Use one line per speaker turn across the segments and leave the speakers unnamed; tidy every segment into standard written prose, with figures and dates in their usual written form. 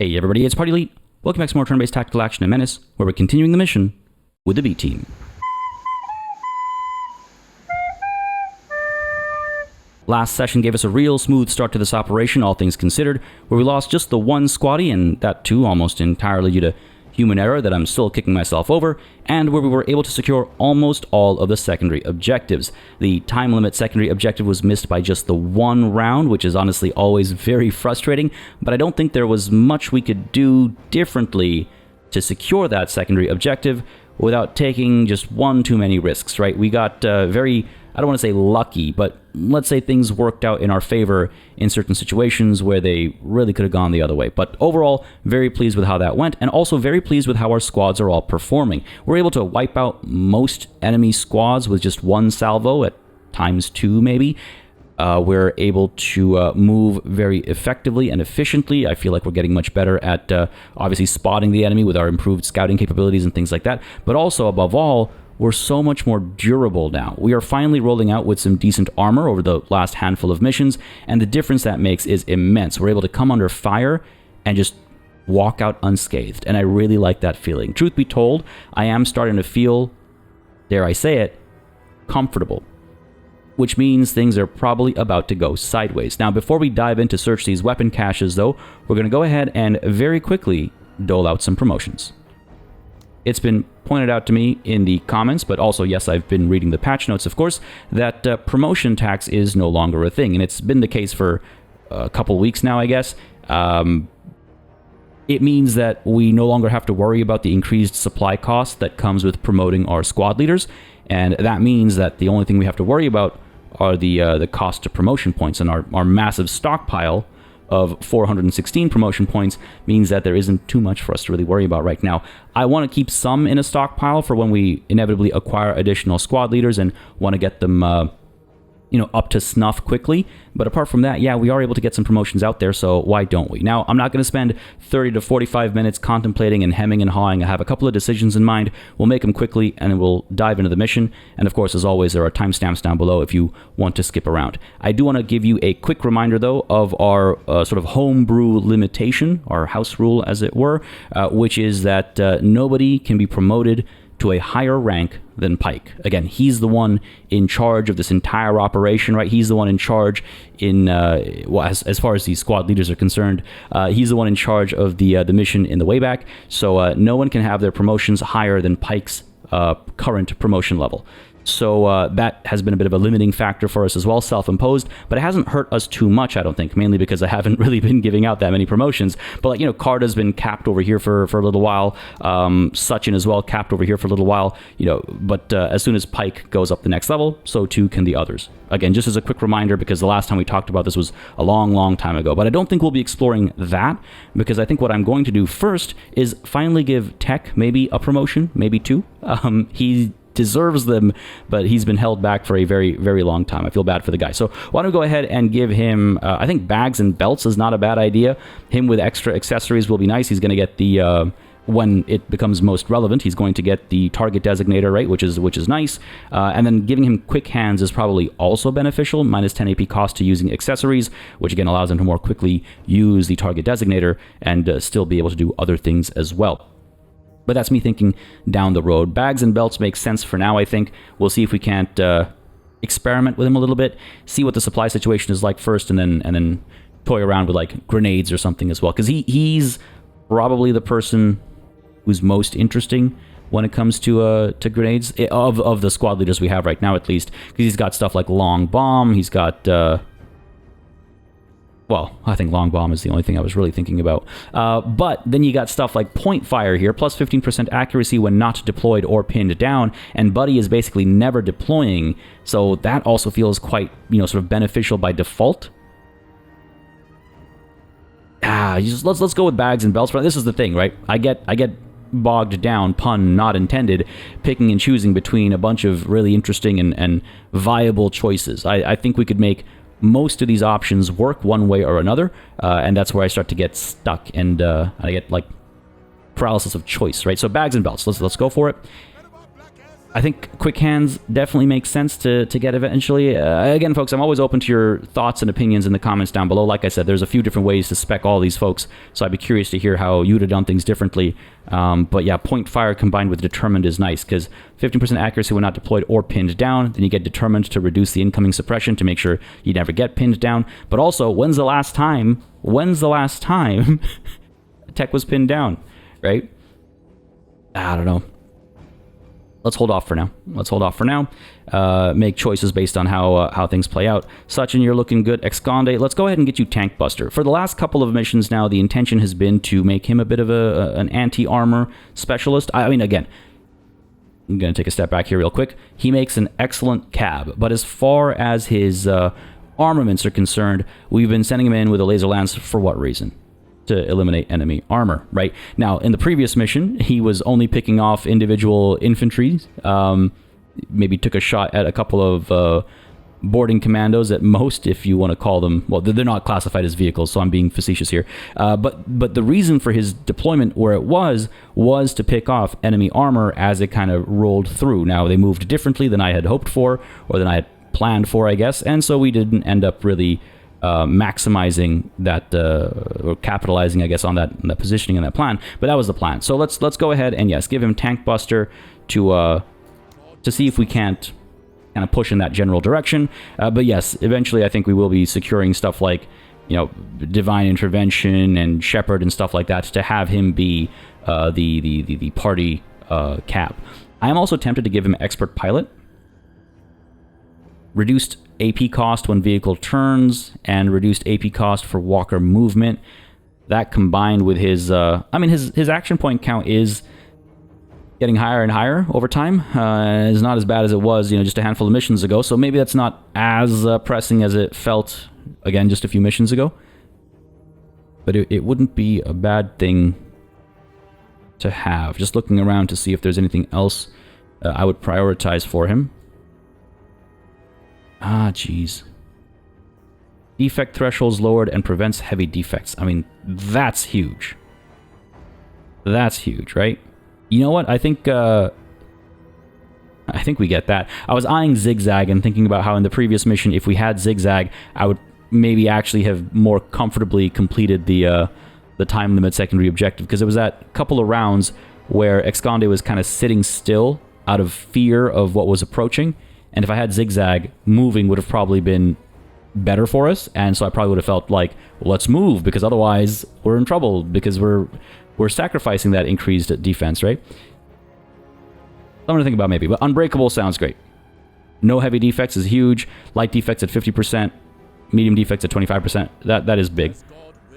Hey everybody, it's PartyElite. Welcome back to more turn-based tactical action in Menace, where we're continuing the mission with the B team. Last session gave us a real smooth start to this operation, all things considered, where we lost just the one squaddie, and that too almost entirely due to human error that I'm still kicking myself over, and where we were able to secure almost all of the secondary objectives. The time limit secondary objective was missed by just the one round, which is honestly always very frustrating, but I don't think there was much we could do differently to secure that secondary objective without taking just one too many risks, right? We got very, I don't want to say lucky, but let's say things worked out in our favor in certain situations where they really could have gone the other way. But overall, very pleased with how that went, and also very pleased with how our squads are all performing. We're able to wipe out most enemy squads with just one salvo at ×2 maybe. We're able to move very effectively and efficiently. I feel like we're getting much better at obviously spotting the enemy with our improved scouting capabilities and things like that. But also, above all, we're so much more durable now. We are finally rolling out with some decent armor over the last handful of missions, and the difference that makes is immense. We're able to come under fire and just walk out unscathed, and I really like that feeling. Truth be told, I am starting to feel, dare I say it, comfortable, which means things are probably about to go sideways. Now, before we dive in to search these weapon caches, though, we're going to go ahead and very quickly dole out some promotions. It's been pointed out to me in the comments, but also, yes, I've been reading the patch notes, of course, that promotion tax is no longer a thing, and it's been the case for a couple weeks now, I guess. It means that we no longer have to worry about the increased supply cost that comes with promoting our squad leaders, and that means that the only thing we have to worry about are the cost of promotion points, and our massive stockpile of 416 promotion points means that there isn't too much for us to really worry about right now. I want to keep some in a stockpile for when we inevitably acquire additional squad leaders and want to get them up to snuff quickly. But apart from that, yeah, we are able to get some promotions out there, so why don't we? Now, I'm not going to spend 30 to 45 minutes contemplating and hemming and hawing. I have a couple of decisions in mind. We'll make them quickly, and then we'll dive into the mission. And of course, as always, there are timestamps down below if you want to skip around. I do want to give you a quick reminder, though, of our sort of homebrew limitation, our house rule, as it were, which is that nobody can be promoted to a higher rank than Pike. Again, he's the one in charge of this entire operation, right? He's the one in charge in, as far as the squad leaders are concerned, he's the one in charge of the mission in the way back. So no one can have their promotions higher than Pike's current promotion level. So that has been a bit of a limiting factor for us as well, self-imposed, but it hasn't hurt us too much, I don't think, mainly because I haven't really been giving out that many promotions. But like, Carda's been capped over here for a little while, Sachin as well, capped over here for a little while, but as soon as Pike goes up the next level, so too can the others. Again, just as a quick reminder, because the last time we talked about this was a long, long time ago, but I don't think we'll be exploring that, because I think what I'm going to do first is finally give Tech maybe a promotion, maybe two. He deserves them, but he's been held back for a very, very long time. I feel bad for the guy. So why don't we go ahead and give him, I think bags and belts is not a bad idea. Him with extra accessories will be nice. He's going to get the, when it becomes most relevant, he's going to get the target designator, right, which is nice. And then giving him quick hands is probably also beneficial, minus 10 AP cost to using accessories, which again allows him to more quickly use the target designator and still be able to do other things as well. But that's me thinking down the road. Bags and belts make sense for now, I think. We'll see if we can't experiment with him a little bit, see what the supply situation is like first, and then toy around with like grenades or something as well. Because he's probably the person who's most interesting when it comes to grenades, of the squad leaders we have right now, at least. Because he's got stuff like long bomb, he's got... well, I think long bomb is the only thing I was really thinking about. But then you got stuff like point fire here, plus 15% accuracy when not deployed or pinned down, and Buddy is basically never deploying, so that also feels quite, sort of beneficial by default. Let's go with bags and belts. But this is the thing, right? I get bogged down, pun not intended, picking and choosing between a bunch of really interesting and viable choices. I think we could make most of these options work one way or another, and that's where I start to get stuck, and I get like paralysis of choice, right? So bags and belts, let's go for it. I think quick hands definitely makes sense to get eventually. Again, folks, I'm always open to your thoughts and opinions in the comments down below. Like I said, there's a few different ways to spec all these folks, so I'd be curious to hear how you'd have done things differently. But yeah, point fire combined with determined is nice, because 15% accuracy when not deployed or pinned down. Then you get determined to reduce the incoming suppression to make sure you never get pinned down. But also, when's the last time tech was pinned down, right? I don't know. Let's hold off for now. Make choices based on how things play out. Sachin, you're looking good. Exconde, let's go ahead and get you Tank Buster. For the last couple of missions now, the intention has been to make him a bit of an anti-armor specialist. I mean, again, I'm going to take a step back here real quick. He makes an excellent cab, but as far as his armaments are concerned, we've been sending him in with a laser lance for what reason? To eliminate enemy armor, right? Now, in the previous mission, he was only picking off individual infantry, maybe took a shot at a couple of boarding commandos at most, if you want to call them. Well, they're not classified as vehicles, so I'm being facetious here. But the reason for his deployment where it was to pick off enemy armor as it kind of rolled through. Now, they moved differently than I had hoped for, or than I had planned for, I guess, and so we didn't end up really maximizing that or capitalizing, I guess, on that positioning and that plan. But that was the plan. So let's go ahead and yes, give him Tank Buster to see if we can't kind of push in that general direction. But yes, eventually I think we will be securing stuff like, you know, Divine Intervention and Shepherd and stuff like that to have him be the party cap. I am also tempted to give him Expert Pilot. Reduced AP cost when vehicle turns, and reduced AP cost for walker movement. That combined with his, his action point count is getting higher and higher over time. It's not as bad as it was, just a handful of missions ago. So maybe that's not as pressing as it felt, again, just a few missions ago. But it wouldn't be a bad thing to have. Just looking around to see if there's anything else I would prioritize for him. Ah, jeez. Defect thresholds lowered and prevents heavy defects. I mean, that's huge. That's huge, right? You know what? I think we get that. I was eyeing Zigzag and thinking about how in the previous mission, if we had Zigzag, I would maybe actually have more comfortably completed the time limit secondary objective, because it was that couple of rounds where Exconde was kind of sitting still out of fear of what was approaching. And if I had Zigzag, moving would have probably been better for us. And so I probably would have felt like, well, let's move, because otherwise we're in trouble, because we're sacrificing that increased defense, right? Something to think about maybe. But Unbreakable sounds great. No heavy defects is huge. Light defects at 50%. Medium defects at 25%. That is big.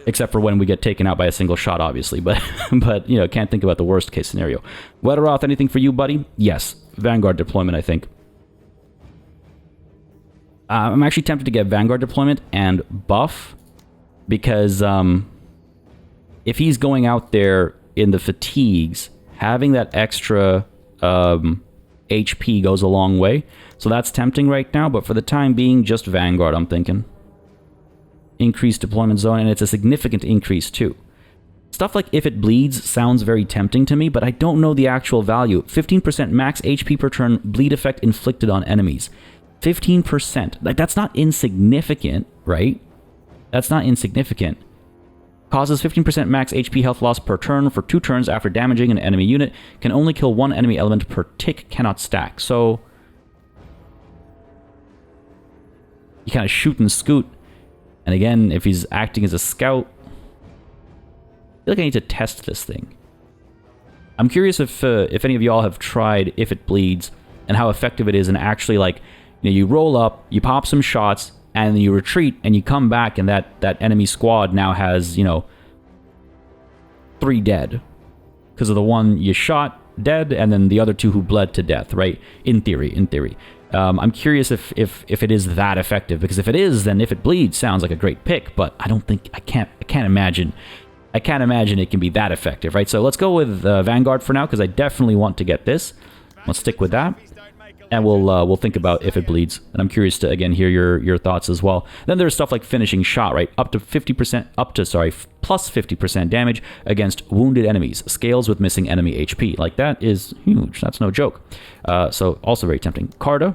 Except for when we get taken out by a single shot, obviously. But can't think about the worst case scenario. Wetteroth, anything for you, buddy? Yes. Vanguard deployment, I think. I'm actually tempted to get Vanguard deployment and buff, because if he's going out there in the fatigues, having that extra HP goes a long way. So that's tempting right now, but for the time being, just Vanguard, I'm thinking. Increased deployment zone, and it's a significant increase too. Stuff like If It Bleeds sounds very tempting to me, but I don't know the actual value. 15% max HP per turn bleed effect inflicted on enemies. 15%. Like, that's not insignificant, right? That's not insignificant. Causes 15% max HP health loss per turn for 2 turns after damaging an enemy unit. Can only kill 1 enemy element per tick. Cannot stack. So you kind of shoot and scoot. And again, if he's acting as a scout, I feel like I need to test this thing. I'm curious if any of y'all have tried If It Bleeds and how effective it is, and actually, like, you roll up, you pop some shots, and then you retreat, and you come back, and that enemy squad now has, 3 dead. Because of the one you shot dead, and then the other 2 who bled to death, right? In theory. I'm curious if it is that effective, because if it is, then If It Bleeds sounds like a great pick, but I can't imagine it can be that effective, right? So let's go with Vanguard for now, because I definitely want to get this. Let's stick with that. And we'll think about if it bleeds. And I'm curious to, again, hear your thoughts as well. Then there's stuff like finishing shot, right? Plus 50% damage against wounded enemies. Scales with missing enemy HP. Like, that is huge. That's no joke. So, also very tempting. Carta.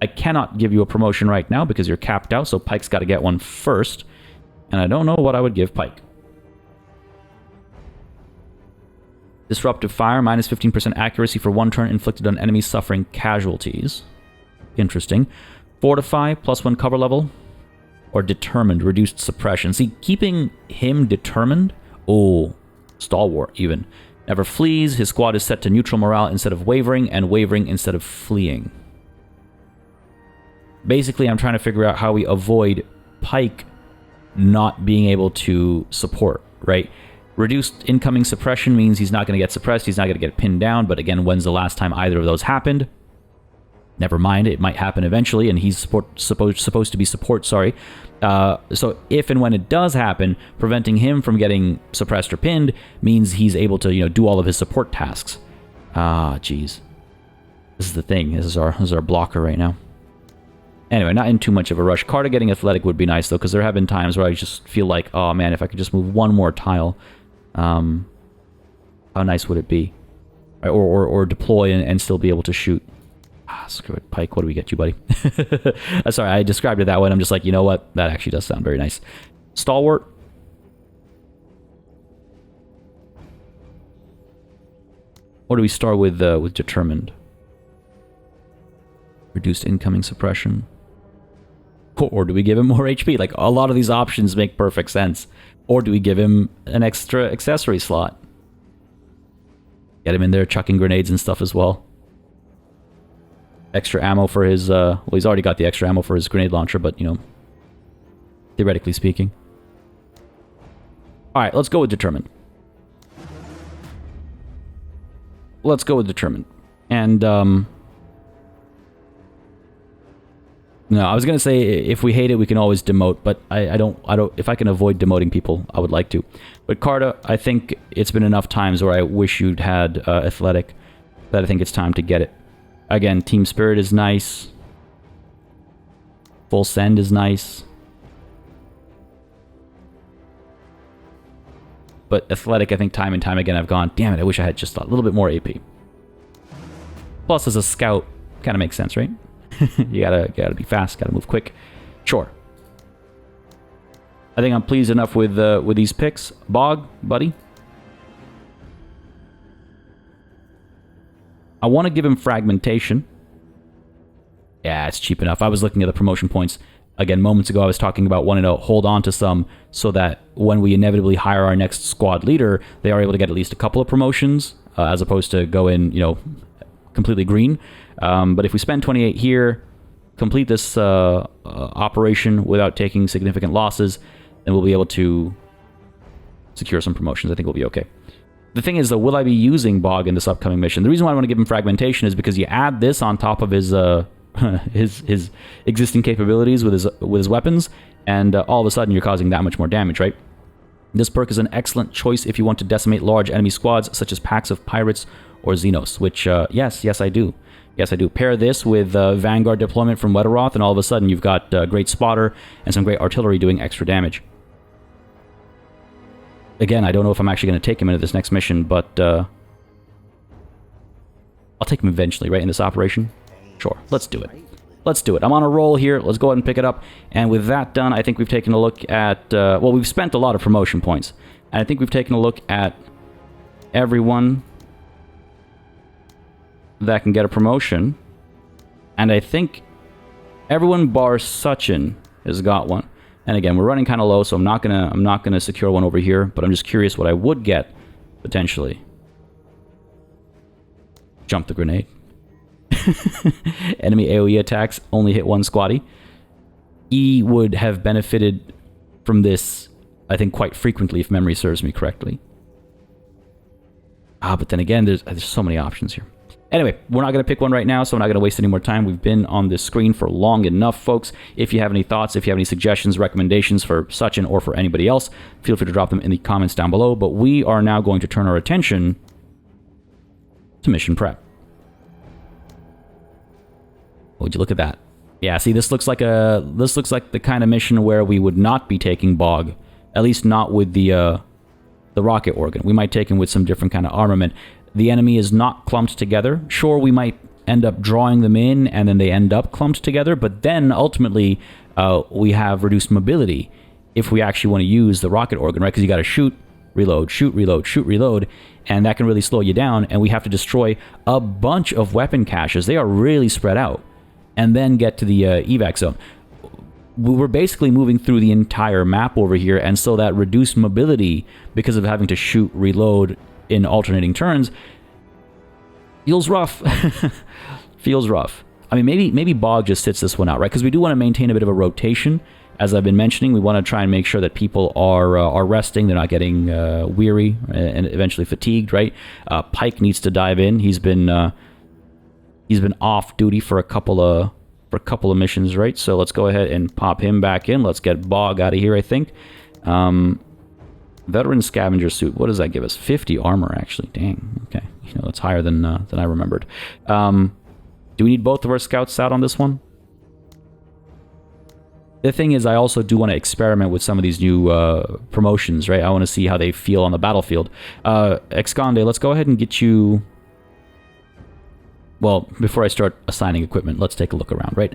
I cannot give you a promotion right now because you're capped out, so Pike's got to get one first. And I don't know what I would give Pike. Disruptive Fire, minus 15% accuracy for 1 turn inflicted on enemies suffering casualties. Interesting. Fortify, plus 1 cover level. Or Determined, reduced suppression. See, keeping him determined... Oh, Stalwart, even. Never flees, his squad is set to neutral morale instead of wavering, and wavering instead of fleeing. Basically, I'm trying to figure out how we avoid Pike not being able to support, right? Reduced incoming suppression means he's not going to get suppressed, he's not going to get pinned down, but again, when's the last time either of those happened? Never mind, it might happen eventually, and he's supposed to be support, sorry. So if and when it does happen, preventing him from getting suppressed or pinned means he's able to, do all of his support tasks. Ah, jeez. This is the thing, this is our blocker right now. Anyway, not in too much of a rush. Carta getting athletic would be nice, though, because there have been times where I just feel like, oh man, if I could just move one more tile, how nice would it be? Or deploy and still be able to shoot. Ah, screw it, Pike, what do we get you, buddy? Sorry, I described it that way, and I'm just like, you know what? That actually does sound very nice. Stalwart. Or do we start with Determined? Reduced incoming suppression. Or do we give him more HP? Like, a lot of these options make perfect sense. Or do we give him an extra accessory slot? Get him in there chucking grenades and stuff as well. Extra ammo for his, well, he's already got the extra ammo for his grenade launcher, but, theoretically speaking. Alright, let's go with Determined. Let's go with Determined. And, no, I was gonna say if we hate it, we can always demote, but I don't. If I can avoid demoting people, I would like to. But Carta, I think it's been enough times where I wish you'd had athletic that I think it's time to get it. Again, Team Spirit is nice. Full Send is nice. But athletic, I think time and time again I've gone, damn it, I wish I had just a little bit more AP. Plus, as a scout, kind of makes sense, right? you gotta be fast, gotta move quick. Sure. I think I'm pleased enough with these picks. Bog, buddy. I want to give him fragmentation. Yeah, it's cheap enough. I was looking at the promotion points. Again, moments ago I was talking about wanting to hold on to some so that when we inevitably hire our next squad leader, they are able to get at least a couple of promotions, as opposed to go in, completely green. But if we spend 28 here, complete this operation without taking significant losses, then we'll be able to secure some promotions. I think we'll be okay. The thing is, though, will I be using Bog in this upcoming mission? The reason why I want to give him fragmentation is because you add this on top of his his existing capabilities with his weapons, and all of a sudden you're causing that much more damage, right? This perk is an excellent choice if you want to decimate large enemy squads, such as packs of pirates or Xenos, which, yes, I do. Yes, I do. Pair this with Vanguard deployment from Wetteroth, and all of a sudden you've got great spotter and some great artillery doing extra damage. Again, I don't know if I'm actually going to take him into this next mission, but I'll take him eventually, right, in this operation? Sure, let's do it. Let's do it. I'm on a roll here. Let's go ahead and pick it up. And with that done, I think we've taken a look at... well, we've spent a lot of promotion points. And I think we've taken a look at everyone that can get a promotion. And I think everyone bar Sachin has got one. And again, we're running kind of low, so I'm not gonna secure one over here, but I'm just curious what I would get, potentially. Jump the grenade. Enemy AoE attacks only hit one squaddie. E would have benefited from this, I think, quite frequently, if memory serves me correctly. But then again, there's so many options here. Anyway, we're not going to pick one right now, so we're not going to waste any more time. We've been on this screen for long enough, folks. If you have any thoughts, if you have any suggestions, recommendations for Sachin or for anybody else, feel free to drop them in the comments down below. But we are now going to turn our attention to mission prep. Would you look at that? Yeah, see, this looks like the kind of mission where we would not be taking Bog, at least not with the rocket organ. We might take him with some different kind of armament. The enemy is not clumped together. Sure, we might end up drawing them in, and then they end up clumped together, but then ultimately we have reduced mobility if we actually want to use the rocket organ, right? Because you got to shoot, reload, shoot, reload, shoot, reload, and that can really slow you down, and we have to destroy a bunch of weapon caches. They are really spread out, and then get to the evac zone. We're basically moving through the entire map over here, and so that reduced mobility because of having to shoot, reload in alternating turns feels rough. Feels rough. I mean, maybe Bog just sits this one out, right? Because we do want to maintain a bit of a rotation. As I've been mentioning, we want to try and make sure that people are resting, they're not getting weary and eventually fatigued, right? Pike needs to dive in. He's been off duty for a couple of missions, right? So let's go ahead and pop him back in. Let's get Bog out of here, I think. Veteran scavenger suit. What does that give us? 50 armor, actually. Dang. Okay. You know, that's higher than I remembered. Do we need both of our scouts out on this one? The thing is, I also do want to experiment with some of these new promotions, right? I want to see how they feel on the battlefield. Exconde, let's go ahead and get you... Well, before I start assigning equipment, let's take a look around, right?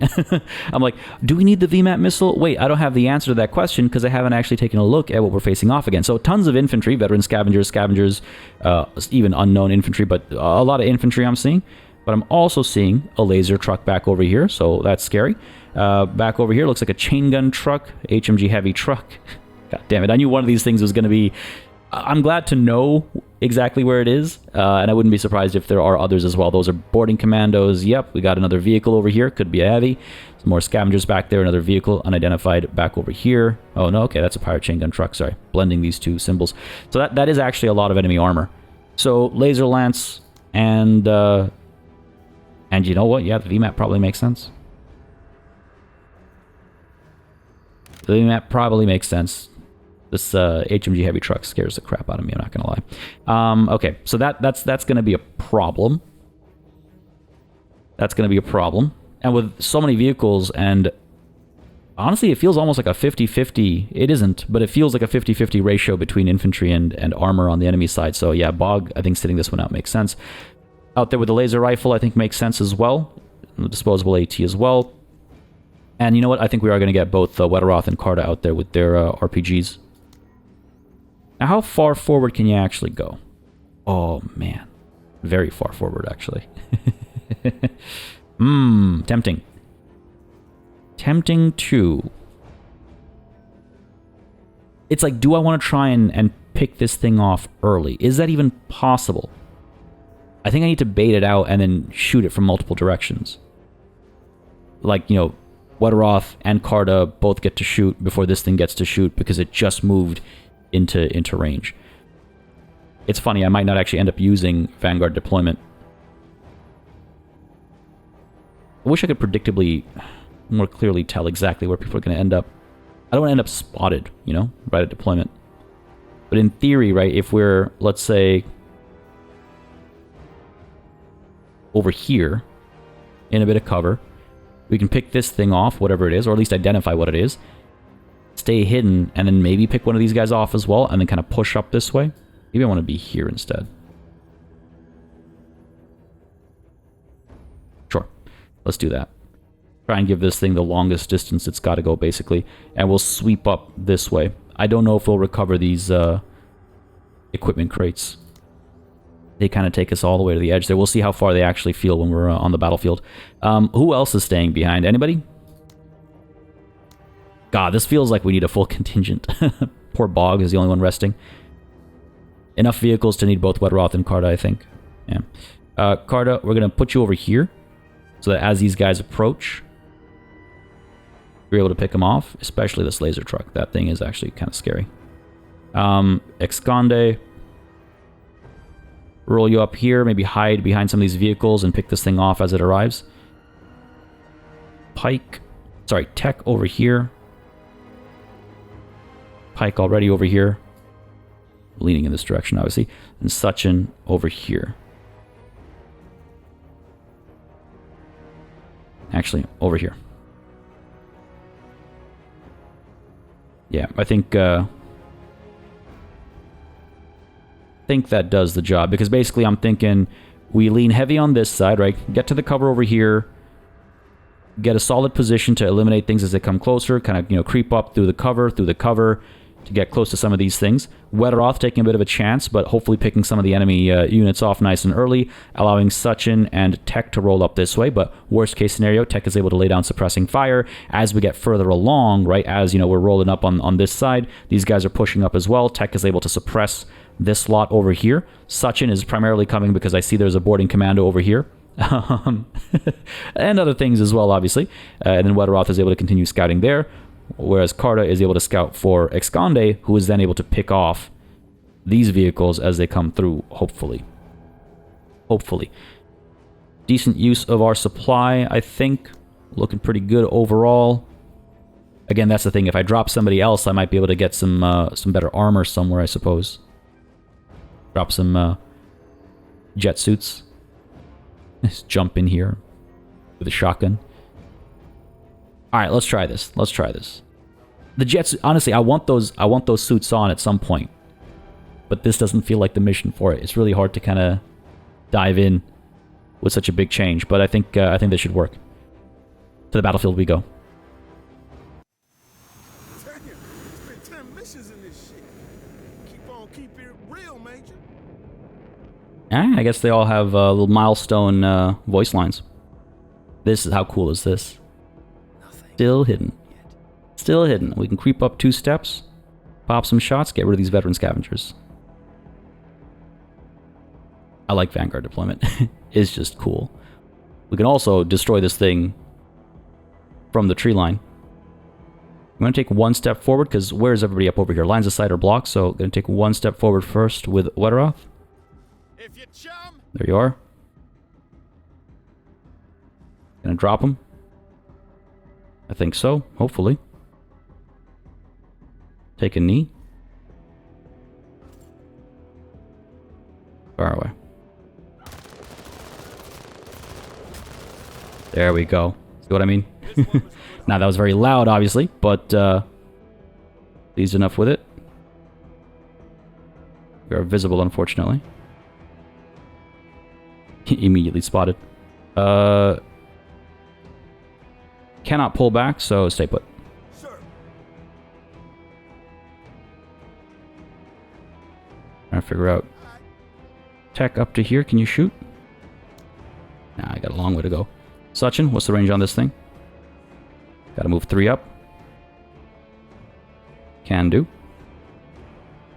I'm like, do we need the VMAT missile? Wait, I don't have the answer to that question because I haven't actually taken a look at what we're facing off against. So tons of infantry, veteran scavengers, even unknown infantry, but a lot of infantry I'm seeing. But I'm also seeing a laser truck back over here, so that's scary. Back over here looks like a chain gun truck, HMG heavy truck. God damn it, I knew one of these things was going to be... I'm glad to know exactly where it is, and I wouldn't be surprised if there are others as well. Those are boarding commandos. Yep, we got another vehicle over here. Could be a heavy. Some more scavengers back there. Another vehicle, unidentified, back over here. Oh, no, okay, that's a pirate chain gun truck. Sorry, blending these two symbols. So that is actually a lot of enemy armor. So laser lance and you know what? Yeah, the VMAP probably makes sense. The VMAP probably makes sense. This HMG heavy truck scares the crap out of me, I'm not going to lie. Okay, so that's going to be a problem. That's going to be a problem. And with so many vehicles, and honestly, it feels almost like a 50-50. It isn't, but it feels like a 50-50 ratio between infantry and armor on the enemy side. So yeah, Bog, I think sitting this one out makes sense. Out there with the laser rifle, I think makes sense as well. The disposable AT as well. And you know what? I think we are going to get both Wetteroth and Carta out there with their RPGs. Now, how far forward can you actually go? Oh, man. Very far forward, actually. Tempting. Tempting too. It's like, do I want to try and pick this thing off early? Is that even possible? I think I need to bait it out and then shoot it from multiple directions. Like, you know, Wetteroth and Carta both get to shoot before this thing gets to shoot because it just moved into range. It's funny, I might not actually end up using Vanguard deployment. I wish I could predictably more clearly tell exactly where people are going to end up. I don't want to end up spotted, you know, right at deployment. But in theory, right, if we're, let's say, over here in a bit of cover, we can pick this thing off, whatever it is, or at least identify what it is, stay hidden, and then maybe pick one of these guys off as well, and then kind of push up this way. Maybe I want to be here instead. Sure. Let's do that. Try and give this thing the longest distance it's got to go, basically. And we'll sweep up this way. I don't know if we'll recover these equipment crates. They kind of take us all the way to the edge there. We'll see how far they actually feel when we're on the battlefield. Who else is staying behind? Anybody? God, this feels like we need a full contingent. Poor Bog is the only one resting. Enough vehicles to need both Wetteroth and Carta, I think. Yeah. Carta, we're going to put you over here so that as these guys approach, you're able to pick them off, especially this laser truck. That thing is actually kind of scary. Exconde, roll you up here, maybe hide behind some of these vehicles and pick this thing off as it arrives. Tech over here. Pike already over here. Leaning in this direction, obviously. And Sachin over here. Actually, actually, over here. Yeah, I think that does the job, because basically I'm thinking we lean heavy on this side, right? Get to the cover over here, get a solid position to eliminate things as they come closer, kind of, you know, creep up through the cover, to get close to some of these things. Weatheroth taking a bit of a chance, but hopefully picking some of the enemy units off nice and early, allowing Sachin and Tech to roll up this way. But worst case scenario, Tech is able to lay down suppressing fire as we get further along, right? As, you know, we're rolling up on this side, these guys are pushing up as well. Tech is able to suppress this lot over here. Sachin is primarily coming because I see there's a boarding commando over here. And other things as well, obviously. And then Weatheroth is able to continue scouting there, whereas Carta is able to scout for Exconde, who is then able to pick off these vehicles as they come through, hopefully. Hopefully. Decent use of our supply, I think. Looking pretty good overall. Again, that's the thing. If I drop somebody else, I might be able to get some better armor somewhere, I suppose. Drop some jet suits. Just jump in here with a shotgun. Alright, let's try this. Let's try this. The jets, honestly, I want those suits on at some point. But this doesn't feel like the mission for it. It's really hard to kind of dive in with such a big change, but I think this should work. To the battlefield we go.
It's been 10 missions in this shit. Keep it real, Major.
I guess they all have little milestone voice lines. This is, how cool is this? Still hidden. Still hidden. We can creep up 2 steps, pop some shots, get rid of these veteran scavengers. I like Vanguard deployment. It's just cool. We can also destroy this thing from the tree line. I'm going to take 1 step forward, because where's everybody up over here? Lines of sight are blocked, so I'm going to take 1 step forward first with Weatheroth.
If you chum.
There you are. Gonna drop him. I think so, hopefully. Take a knee. Far away. There we go. See what I mean? Now that was very loud, obviously, but pleased enough with it. We are visible, unfortunately. Immediately spotted. Cannot pull back, so stay put. Trying to figure out. Tech up to here, can you shoot? Nah, I got a long way to go. Sachin, what's the range on this thing? Gotta move 3 up. Can do.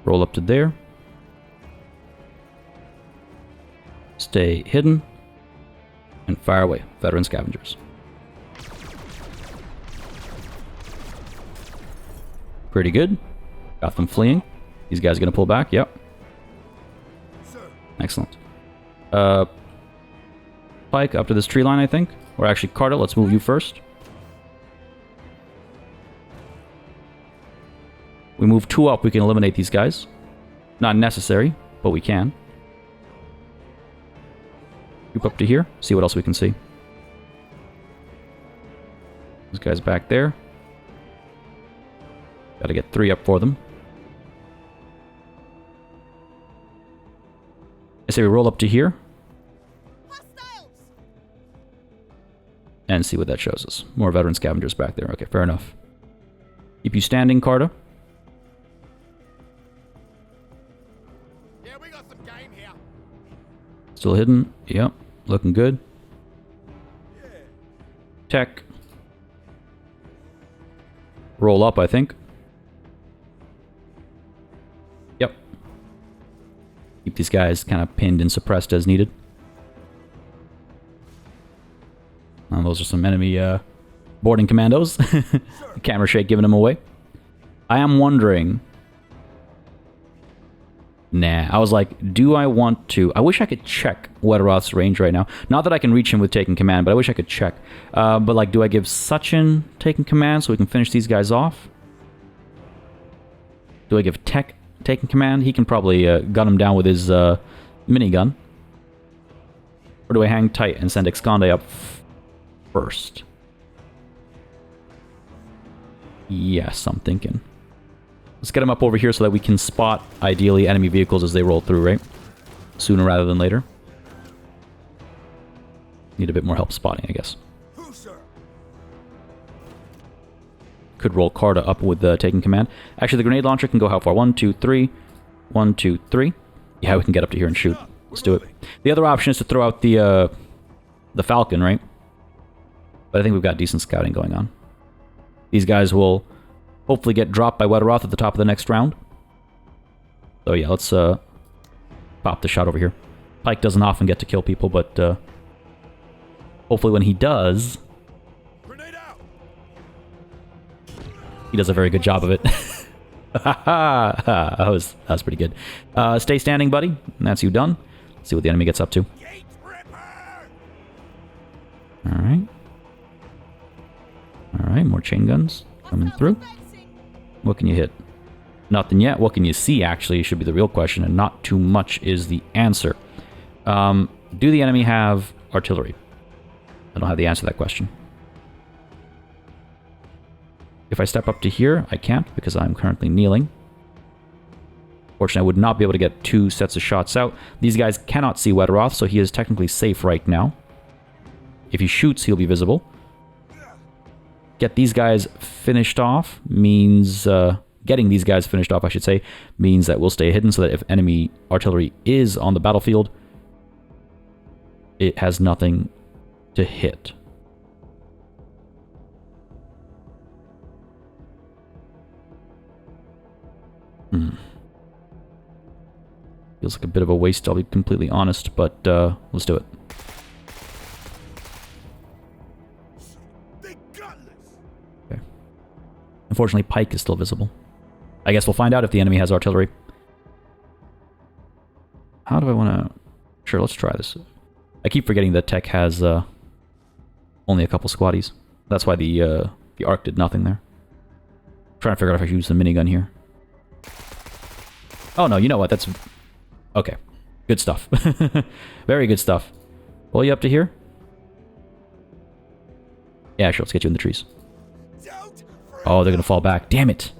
Roll up to there. Stay hidden. And fire away. Veteran scavengers. Pretty good. Got them fleeing. These guys are gonna pull back. Yep. Excellent. Pike up to this tree line, I think. Or actually, Carta, let's move you first. We move 2 up, we can eliminate these guys. Not necessary, but we can. Group up to here, see what else we can see. These guys back there. Gotta get 3 up for them. I say we roll up to here. And see what that shows us. More veteran scavengers back there. Okay, fair enough. Keep you standing, Carta.
Yeah, we got some game here.
Still hidden. Yep. Looking good.
Yeah.
Tech. Roll up, I think. Yep. Keep these guys kind of pinned and suppressed as needed. Those are some enemy boarding commandos. Camera shake giving them away. I am wondering... Nah, I was like, do I want to... I wish I could check Weatheroth's range right now. Not that I can reach him with taking command, but I wish I could check. But like, do I give Sachin taking command so we can finish these guys off? Do I give Tech taking command? He can probably gun him down with his minigun. Or do I hang tight and send Exconde up first? Yes, I'm thinking. Let's get him up over here so that we can spot, ideally, enemy vehicles as they roll through, right? Sooner rather than later. Need a bit more help spotting, I guess. Could roll Carta up with taking command. Actually, the grenade launcher can go how far? 1, 2, 3. 1, 2, 3. Yeah, we can get up to here and shoot. Let's do it. The other option is to throw out the Falcon, right? But I think we've got decent scouting going on. These guys will hopefully get dropped by Wetteroth at the top of the next round. So yeah, let's pop the shot over here. Pike doesn't often get to kill people, but hopefully when he does, he does a very good job of it. that was pretty good. Stay standing, buddy. And that's you done. Let's see what the enemy gets up to. Alright. Alright, more chain guns coming through. What can you hit? Nothing yet. What can you see, actually, should be the real question, and not too much is the answer. Do the enemy have artillery? I don't have the answer to that question. If I step up to here, I can't because I'm currently kneeling. Fortunately, I would not be able to get 2 sets of shots out. These guys cannot see Wetteroth, so he is technically safe right now. If he shoots, he'll be visible. Get these guys finished off means... getting these guys finished off, I should say, means that we'll stay hidden so that if enemy artillery is on the battlefield, it has nothing to hit. Feels like a bit of a waste, I'll be completely honest, but let's do it. Okay. Unfortunately, Pike is still visible. I guess we'll find out if the enemy has artillery. How do I want to... Sure, let's try this. I keep forgetting that Tech has only a couple squaddies. That's why the Arc did nothing there. Trying to figure out if I should use the minigun here. Oh no, you know what? That's... Okay. Good stuff. Very good stuff. Pull you up to here? Yeah, sure, let's get you in the trees. Oh, they're going to fall back. Damn it.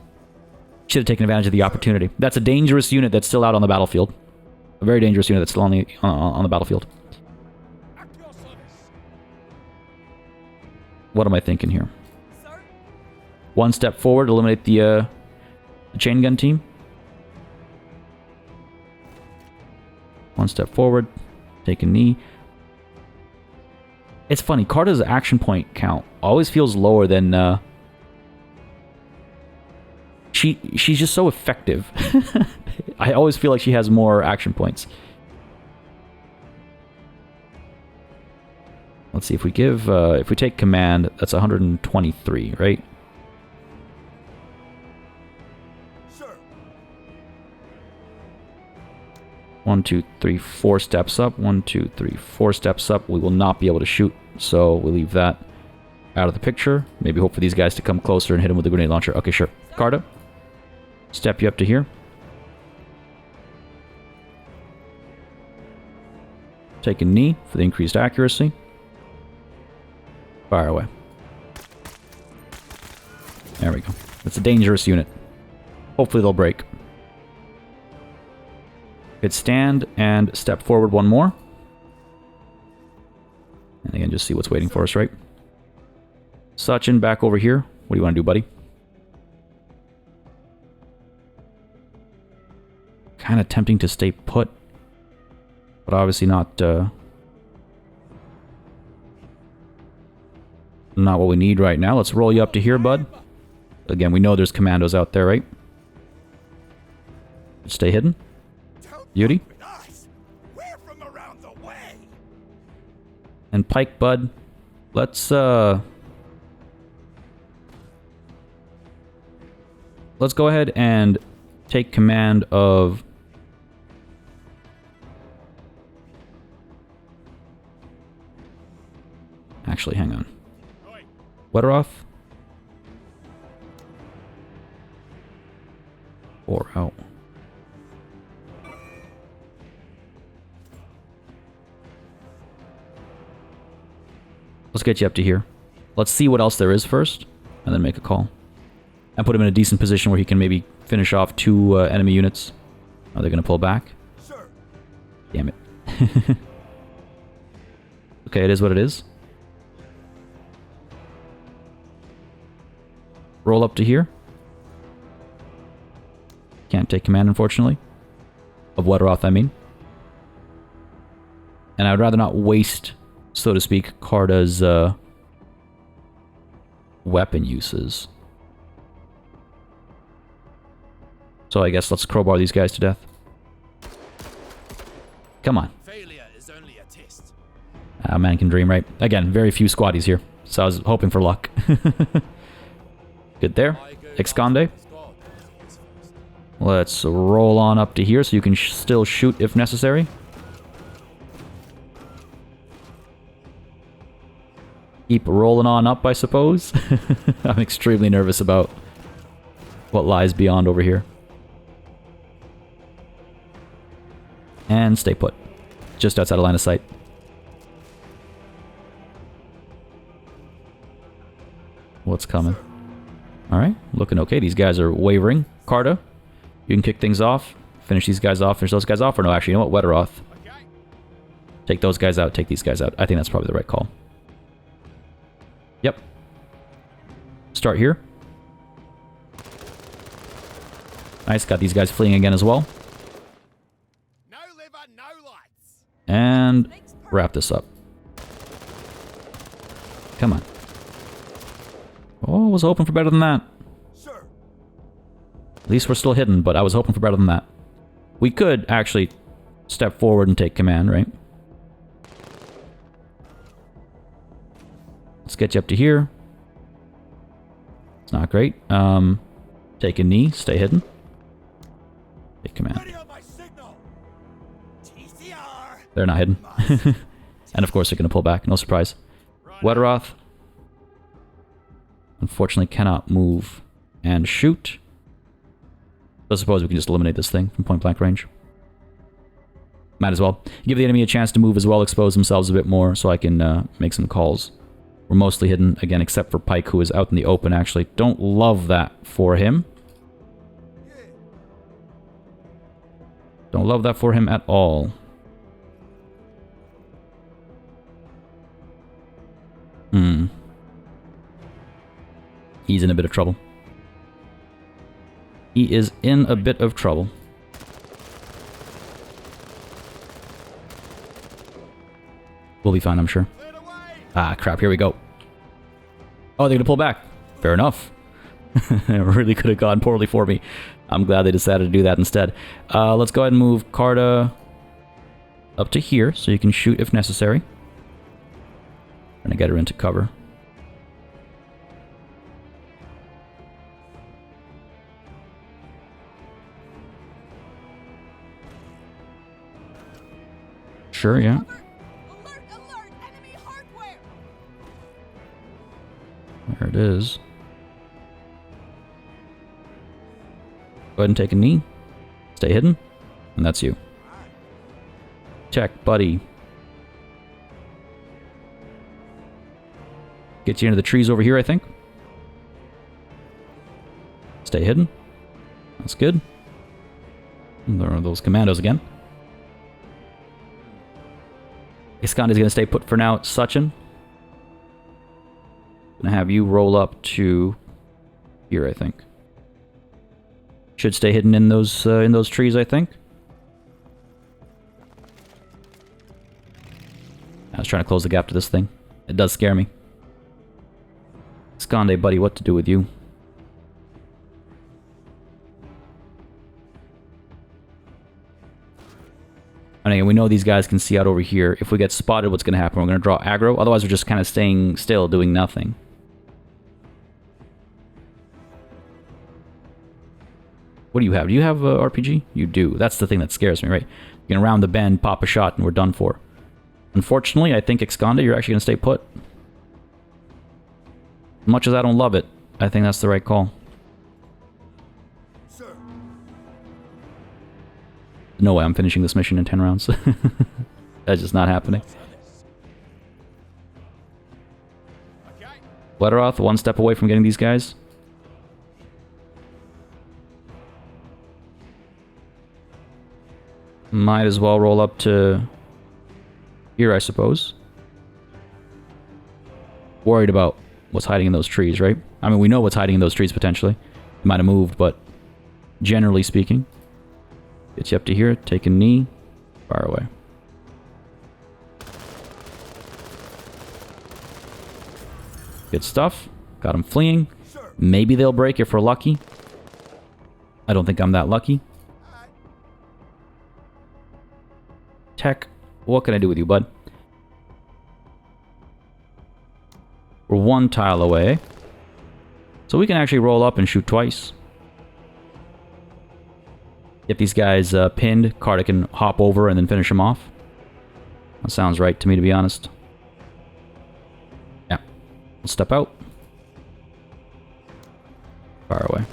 Should have taken advantage of the opportunity. That's a dangerous unit that's still out on the battlefield. A very dangerous unit that's still on the battlefield. What am I thinking here? One step forward, eliminate the chain gun team. One step forward, take a knee. It's funny, Carta's action point count always feels lower than... She's just so effective. I always feel like she has more action points. Let's see, if we give... if we take command, that's 123, right? Sure. 1, 2, 3, 4 steps up. 1, 2, 3, 4 steps up. We will not be able to shoot, so we'll leave that out of the picture. Maybe hope for these guys to come closer and hit him with the grenade launcher. Okay, sure. Carta, step you up to here. Take a knee for the increased accuracy. Fire away. There we go. It's a dangerous unit. Hopefully they'll break. Hit stand and step forward one more. And again, just see what's waiting for us, right? Sachin, back over here. What do you want to do, buddy? Kind of tempting to stay put. But obviously not what we need right now. Let's roll you up to here, bud. Again, we know there's commandos out there, right? Stay hidden. Beauty. And Pike, bud. Let's go ahead and take command of... Actually, hang on. Wetteroth. 4 out. Let's get you up to here. Let's see what else there is first, and then make a call. And put him in a decent position where he can maybe finish off 2 enemy units. Are they going to pull back?
Sir.
Damn it. Okay, it is what it is. Roll up to here. Can't take command, unfortunately. Of Wetteroth, I mean. And I would rather not waste, so to speak, Carda's weapon uses. So I guess let's crowbar these guys to death. Come on.
Failure is only a test.
A man can dream, right? Again, very few squaddies here, so I was hoping for luck. Good there. Esconde. Let's roll on up to here so you can still shoot if necessary. Keep rolling on up, I suppose. I'm extremely nervous about what lies beyond over here. And stay put. Just outside of line of sight. What's coming? Alright, looking okay. These guys are wavering. Carda, you can kick things off. Finish these guys off. Finish those guys off. Or no, actually, you know what? Wetteroth. Take those guys out. Take these guys out. I think that's probably the right call. Yep. Start here. Nice. Got these guys fleeing again as well.
No liver, no lights.
And wrap this up. Come on. Oh, I was hoping for better than that.
Sir.
At least we're still hidden, but I was hoping for better than that. We could actually step forward and take command, right? Let's get you up to here. It's not great. Take a knee, stay hidden. Take command.
Ready on my signal. TCR.
They're not hidden. And of course they're going to pull back, no surprise. Wetteroth, unfortunately, cannot move and shoot. So I suppose we can just eliminate this thing from point blank range. Might as well. Give the enemy a chance to move as well, expose themselves a bit more so I can make some calls. We're mostly hidden, again, except for Pike, who is out in the open, actually. Don't love that for him. Don't love that for him at all. He's in a bit of trouble. He is in a bit of trouble. We'll be fine, I'm sure. Ah, crap, here we go. Oh, they're gonna pull back. Fair enough. It really could have gone poorly for me. I'm glad they decided to do that instead. Let's go ahead and move Carda up to here so you can shoot if necessary. I'm gonna get her into cover. Sure, yeah.
Alert, alert, enemy hardware.
There it is. Go ahead and take a knee. Stay hidden. And that's you. Check, buddy. Get you into the trees over here, I think. Stay hidden. That's good. And there are those commandos again. Esconde is going to stay put for now. Suchin. Gonna have you roll up to here, I think. Should stay hidden in those trees, I think. I was trying to close the gap to this thing. It does scare me. Esconde, buddy, what to do with you? And again, we know these guys can see out over here. If we get spotted, what's going to happen? We're going to draw aggro. Otherwise, we're just kind of staying still, doing nothing. What do you have? Do you have a RPG? You do. That's the thing that scares me, right? You can round the bend, pop a shot, and we're done for. Unfortunately, I think Esconde, you're actually going to stay put. As much as I don't love it, I think that's the right call.
Sir.
No way I'm finishing this mission in 10 rounds. That's just not happening.
Okay.
Wetteroth, one step away from getting these guys. Might as well roll up to here, I suppose. Worried about what's hiding in those trees, right? I mean, we know what's hiding in those trees potentially. It might have moved, but generally speaking. Gets you up to here, take a knee, fire away. Good stuff. Got him fleeing. Maybe they'll break if we're lucky. I don't think I'm that lucky. Tech, what can I do with you, bud? We're one tile away. So we can actually roll up and shoot twice. Get these guys pinned. Carta can hop over and then finish them off. That sounds right to me, to be honest. Yeah. We'll step out. Fire away.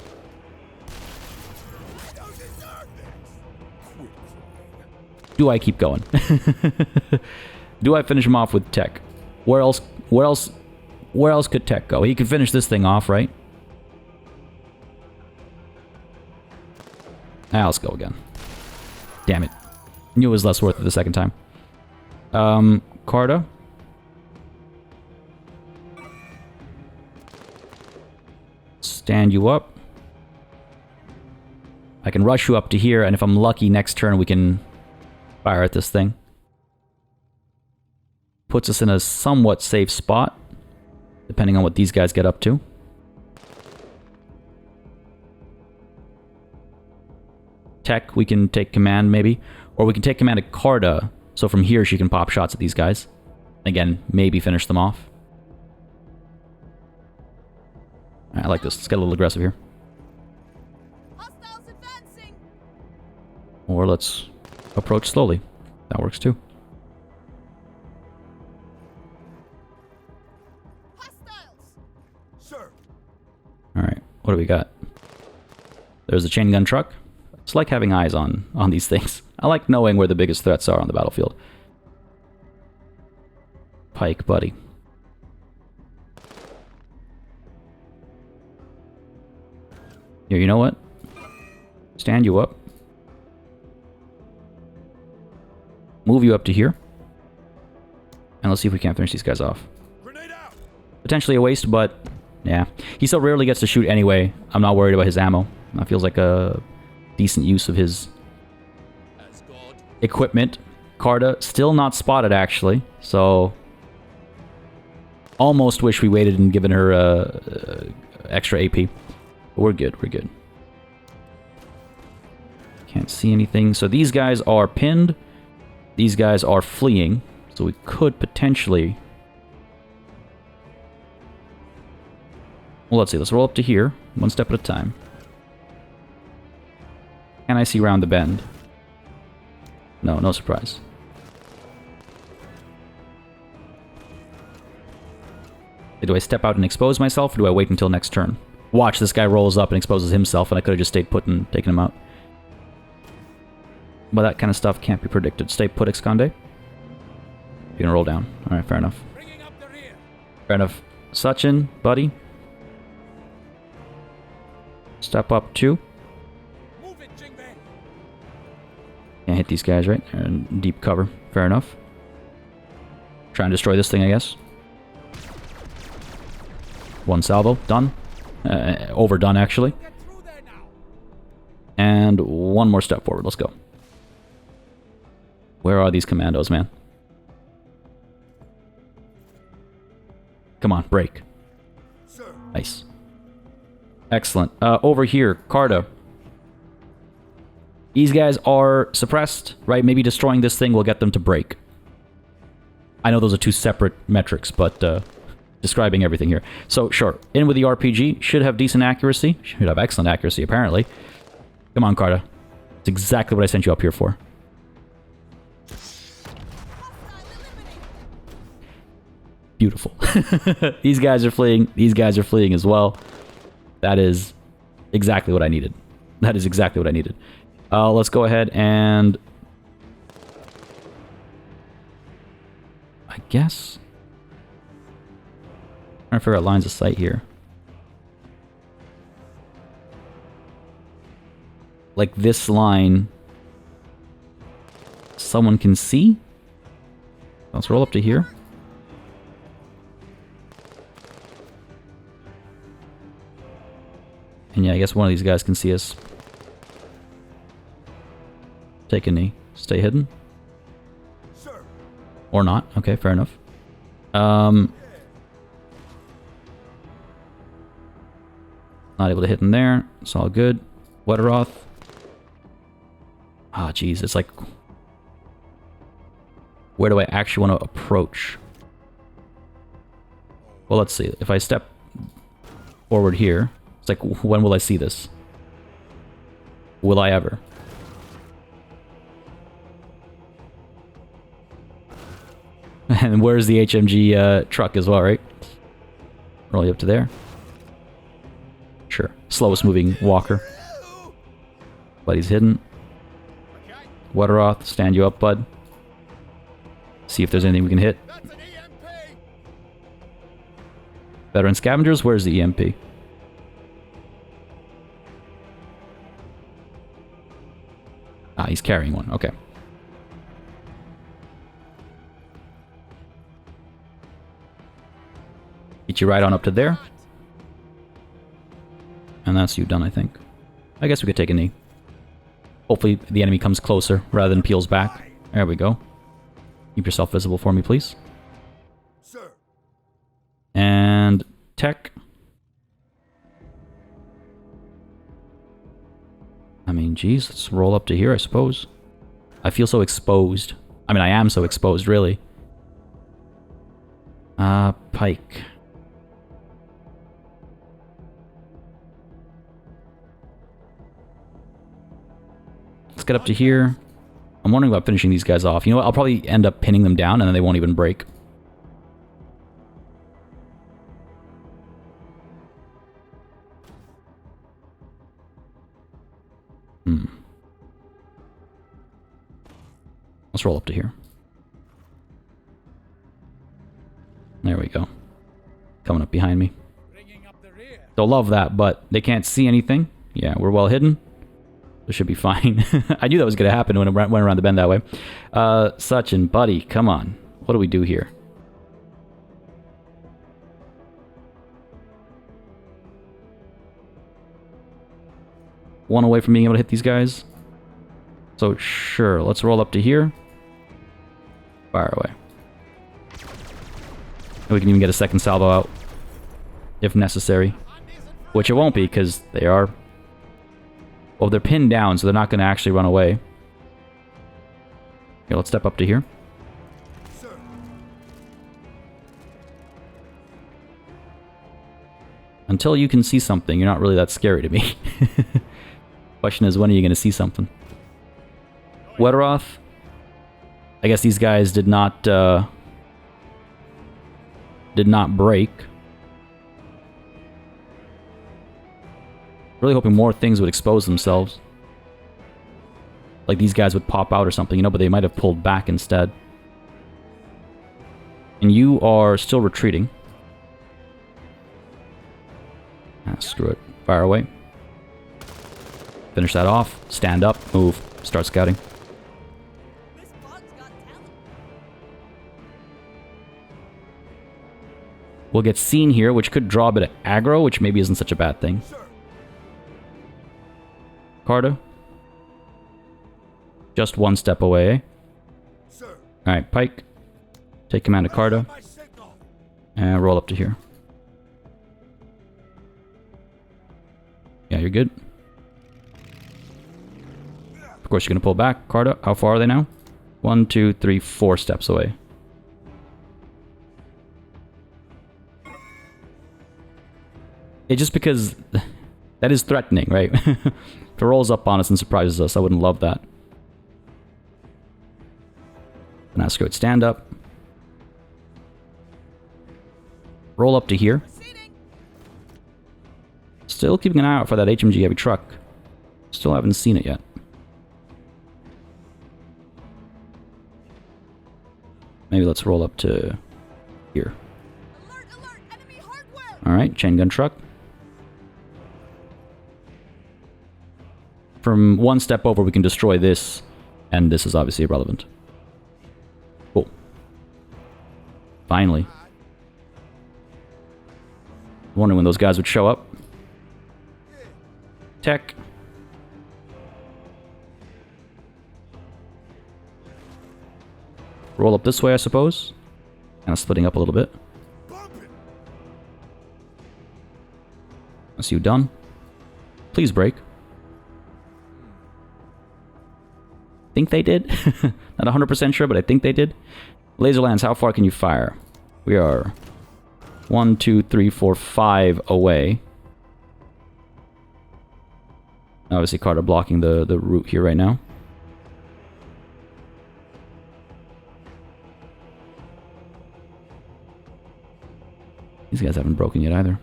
Do I keep going? Do I finish him off with tech? Where else could tech go? He could finish this thing off, right? Ah, let's go again. Damn it. Knew it was less worth it the second time. Carta. Stand you up. I can rush you up to here, and if I'm lucky, next turn we can fire at this thing. Puts us in a somewhat safe spot, depending on what these guys get up to. Tech, we can take command maybe. Or we can take command of Carta, so from here she can pop shots at these guys. Again, maybe finish them off. I like this. Let's get a little aggressive here.
Hostiles advancing.
Or let's approach slowly. That works too.
Hostiles.
Sir.
Alright, what do we got? There's a chain gun truck. It's like having eyes on these things. I like knowing where the biggest threats are on the battlefield. Pike, buddy. Here, you know what? Stand you up. Move you up to here. And let's see if we can't finish these guys off.
Grenade out.
Potentially a waste, but yeah. He so rarely gets to shoot anyway. I'm not worried about his ammo. That feels like a decent use of his equipment. Carta, still not spotted actually. So, almost wish we waited and given her extra AP. But we're good, we're good. Can't see anything. So these guys are pinned. These guys are fleeing. So we could potentially... Well, let's see. Let's roll up to here. One step at a time. Can I see round the bend? No, no surprise. Do I step out and expose myself, or do I wait until next turn? Watch, this guy rolls up and exposes himself, and I could have just stayed put and taken him out. But that kind of stuff can't be predicted. Stay put, Excande. You can roll down. Alright, fair enough. Fair enough. Sachin, buddy. Step up too. Can't hit these guys, right? They're in deep cover. Fair enough. Try and destroy this thing, I guess. One salvo. Done. Overdone, actually. And one more step forward. Let's go. Where are these commandos, man? Come on, break. Nice. Excellent. Over here, Carta. These guys are suppressed, right? Maybe destroying this thing will get them to break. I know those are two separate metrics, but describing everything here. So, sure. In with the RPG. Should have decent accuracy. Should have excellent accuracy, apparently. Come on, Carta. It's exactly what I sent you up here for. Beautiful. These guys are fleeing. These guys are fleeing as well. That is exactly what I needed. That is exactly what I needed. Let's go ahead and... I guess... I'm trying to figure out lines of sight here. Like this line someone can see. Let's roll up to here. And yeah, I guess one of these guys can see us. Take a knee. Stay hidden.
Sir.
Or not. Okay, fair enough. Not able to hit him there. It's all good. Wetteroth. Ah, jeez. It's like... Where do I actually want to approach? Well, let's see. If I step forward here, it's like, when will I see this? Will I ever? And where's the HMG truck as well, right? Roll you up to there. Sure. Slowest moving walker. But he's hidden. Wetteroth, stand you up, bud. See if there's anything we can hit.
That's an EMP.
Veteran scavengers, where's the EMP? Ah, he's carrying one. Okay. Get you right on up to there. And that's you done, I think. I guess we could take a knee. Hopefully the enemy comes closer rather than peels back. There we go. Keep yourself visible for me, please.
Sir.
And tech. I mean, geez, let's roll up to here, I suppose. I feel so exposed. I mean, I am so exposed, really. Pike. Let's get up to here. I'm wondering about finishing these guys off. You know what? I'll probably end up pinning them down and then they won't even break. Let's roll up to here. There we go. Coming up behind me. They'll love that, but they can't see anything. Yeah, we're well hidden. It should be fine. I knew that was going to happen when it went around the bend that way. Sachin, buddy, come on. What do we do here? One away from being able to hit these guys. So sure, let's roll up to here. Fire away. And we can even get a second salvo out. If necessary. Which it won't be, because they are... Well, they're pinned down, so they're not going to actually run away. Okay, let's step up to here.
Sir.
Until you can see something, you're not really that scary to me. Question is, when are you going to see something? Wetteroth. I guess these guys did not break. Really hoping more things would expose themselves. Like these guys would pop out or something, you know, but they might have pulled back instead. And you are still retreating. Ah, screw it. Fire away. Finish that off. Stand up. Move. Start scouting.
This bug's got talent.
We'll get seen here, which could draw a bit of aggro, which maybe isn't such a bad thing.
Sir.
Cardo. Just one step away, eh?
Sir.
Alright, Pike. Take command of Cardo.
My signal.
And roll up to here. Yeah, you're good. Of course, you're going to pull back. Cardo, how far are they now? 1, 2, 3, 4 steps away. It's just because that is threatening, right? If it rolls up on us and surprises us, I wouldn't love that. And ask it, stand up. Roll up to here.
Proceeding.
Still keeping an eye out for that HMG heavy truck. Still haven't seen it yet. Maybe let's roll up to here.
Alert, alert, enemy hardware.
Alright, chain gun truck. From one step over, we can destroy this, and this is obviously irrelevant. Finally. Wondering when those guys would show up. Tech. Roll up this way, I suppose. Kind of splitting up a little bit. I see you done. Please break. Think they did? Not 100% sure, but I think they did. Laser lands, how far can you fire? We are 1, 2, 3, 4, 5 away. Obviously, Carter blocking the route here right now. These guys haven't broken yet either.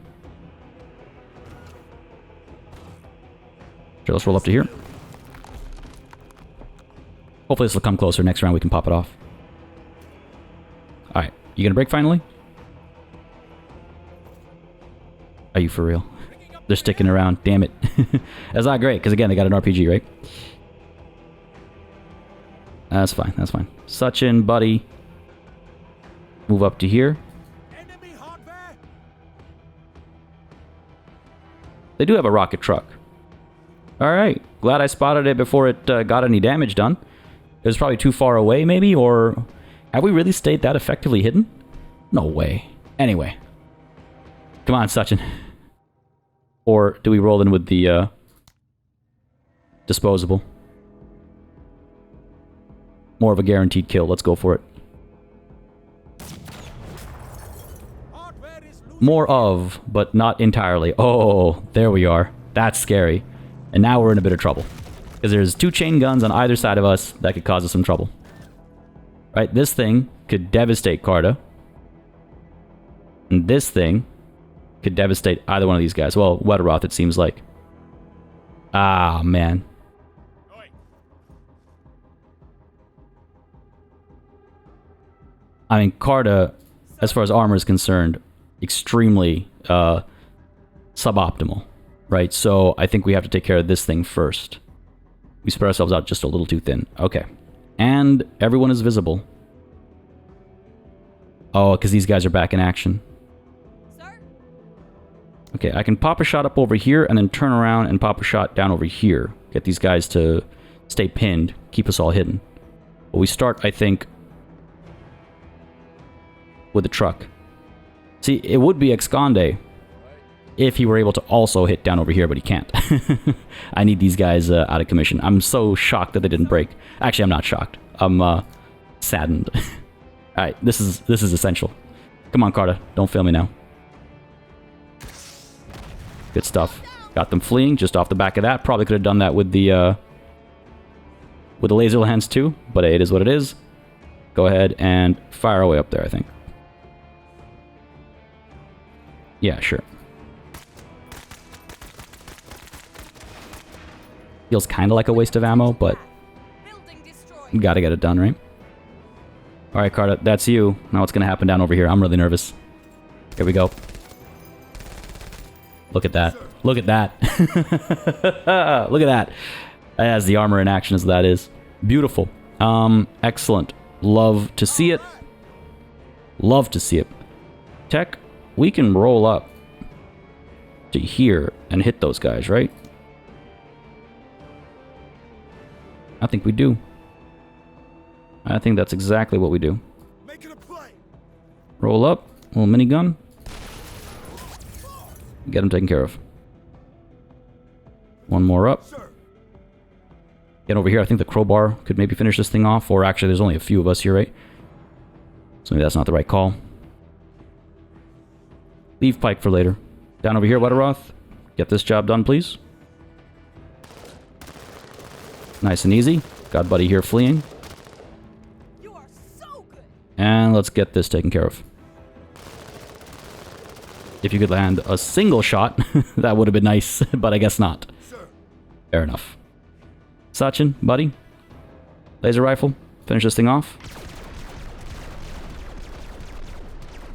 Sure, let's roll up to here. Hopefully this will come closer. Next round we can pop it off. Alright, you gonna break finally? Are you for real? They're sticking around. Damn it. That's not great, because again, they got an RPG, right? That's fine, that's fine. Sachin, buddy. Move up to here. They do have a rocket truck. Alright, glad I spotted it before it got any damage done. It was probably too far away, maybe, or... Have we really stayed that effectively hidden? No way. Anyway. Come on, Sachin. Or do we roll in with the disposable? More of a guaranteed kill. Let's go for it. More of, but not entirely. Oh, there we are. That's scary. And now we're in a bit of trouble. Because there's 2 chain guns on either side of us that could cause us some trouble. Right, this thing could devastate Carta. And this thing could devastate either one of these guys. Well, Wetteroth, it seems like. Ah, man. I mean, Carta, as far as armor is concerned, extremely suboptimal, right? So I think we have to take care of this thing first. We spread ourselves out just a little too thin. Okay. And everyone is visible. Oh, because these guys are back in action.
Sir?
Okay, I can pop a shot up over here and then turn around and pop a shot down over here. Get these guys to stay pinned, keep us all hidden. But we start, I think, with the truck. See, it would be Exconde if he were able to also hit down over here, but he can't. I need these guys out of commission. I'm so shocked that they didn't break. Actually, I'm not shocked. I'm saddened. Alright, this is essential. Come on, Carta. Don't fail me now. Good stuff. Got them fleeing just off the back of that. Probably could have done that with the laser hands too, but it is what it is. Go ahead and fire away up there, I think. Yeah, sure. Feels kind of like a waste of ammo, but you gotta get it done, right? Alright, Carta, that's you. Now what's gonna happen down over here? I'm really nervous. Here we go. Look at that. Look at that. Look at that. As the armor in action as that is. Beautiful. Excellent. Love to see it. Love to see it. Tech, we can roll up to here and hit those guys, right? I think we do. I think that's exactly what we do.
Make it a play.
Roll up. Little minigun. Get him taken care of. One more up. Get over here. I think the crowbar could maybe finish this thing off. Or actually, there's only a few of us here, right? So maybe that's not the right call. Leave Pike for later. Down over here, Wetteroth. Get this job done, please. Nice and easy. Got Buddy here fleeing.
You are so good.
And let's get this taken care of. If you could land a single shot, that would have been nice, but I guess not. Fair enough. Sachin, buddy. Laser rifle. Finish this thing off.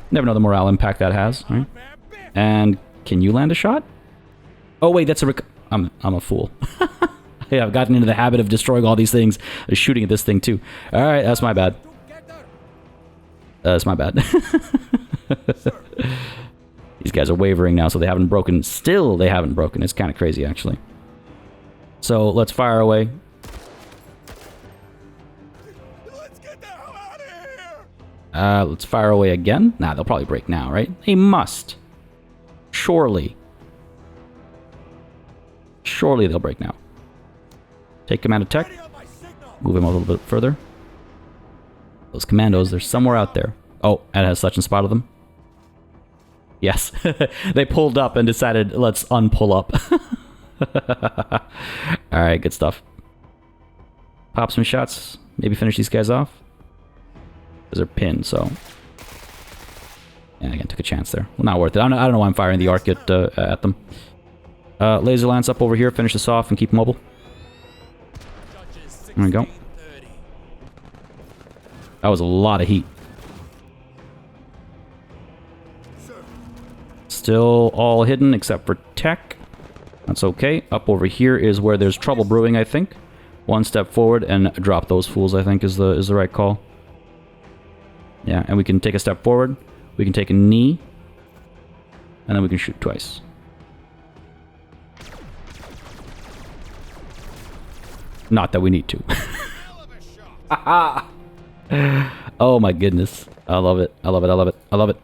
Never know the morale impact that has, right? And can you land a shot? Oh wait, that's a I'm a fool. Yeah, I've gotten into the habit of destroying all these things, shooting at this thing too. All right, that's my bad. That's my bad. These guys are wavering now, so they haven't broken. Still, they haven't broken. It's kind of crazy, actually. So, let's fire away.
Let's get the hell out of here!
Let's fire away again. Nah, they'll probably break now, right? They must. Surely. Surely they'll break now. Take command of tech.
Ready on my signal!
Move him a little bit further. Those commandos, they're somewhere out there. Oh, and has such and spotted them. Yes. They pulled up and decided, let's unpull up. Alright, good stuff. Pop some shots. Maybe finish these guys off. Because they're pinned, so... Yeah, again, took a chance there. Well, not worth it. I don't know why I'm firing the arc at them. Laser lance up over here. Finish this off and keep mobile. There we go. That was a lot of heat. Still all hidden except for tech. That's okay. Up over here is where there's trouble brewing, I think. One step forward and drop those fools, I think, is the right call. Yeah, and we can take a step forward. We can take a knee. And then we can shoot twice. Not that we need to. Oh my goodness. I love it. I love it. I love it. I love it.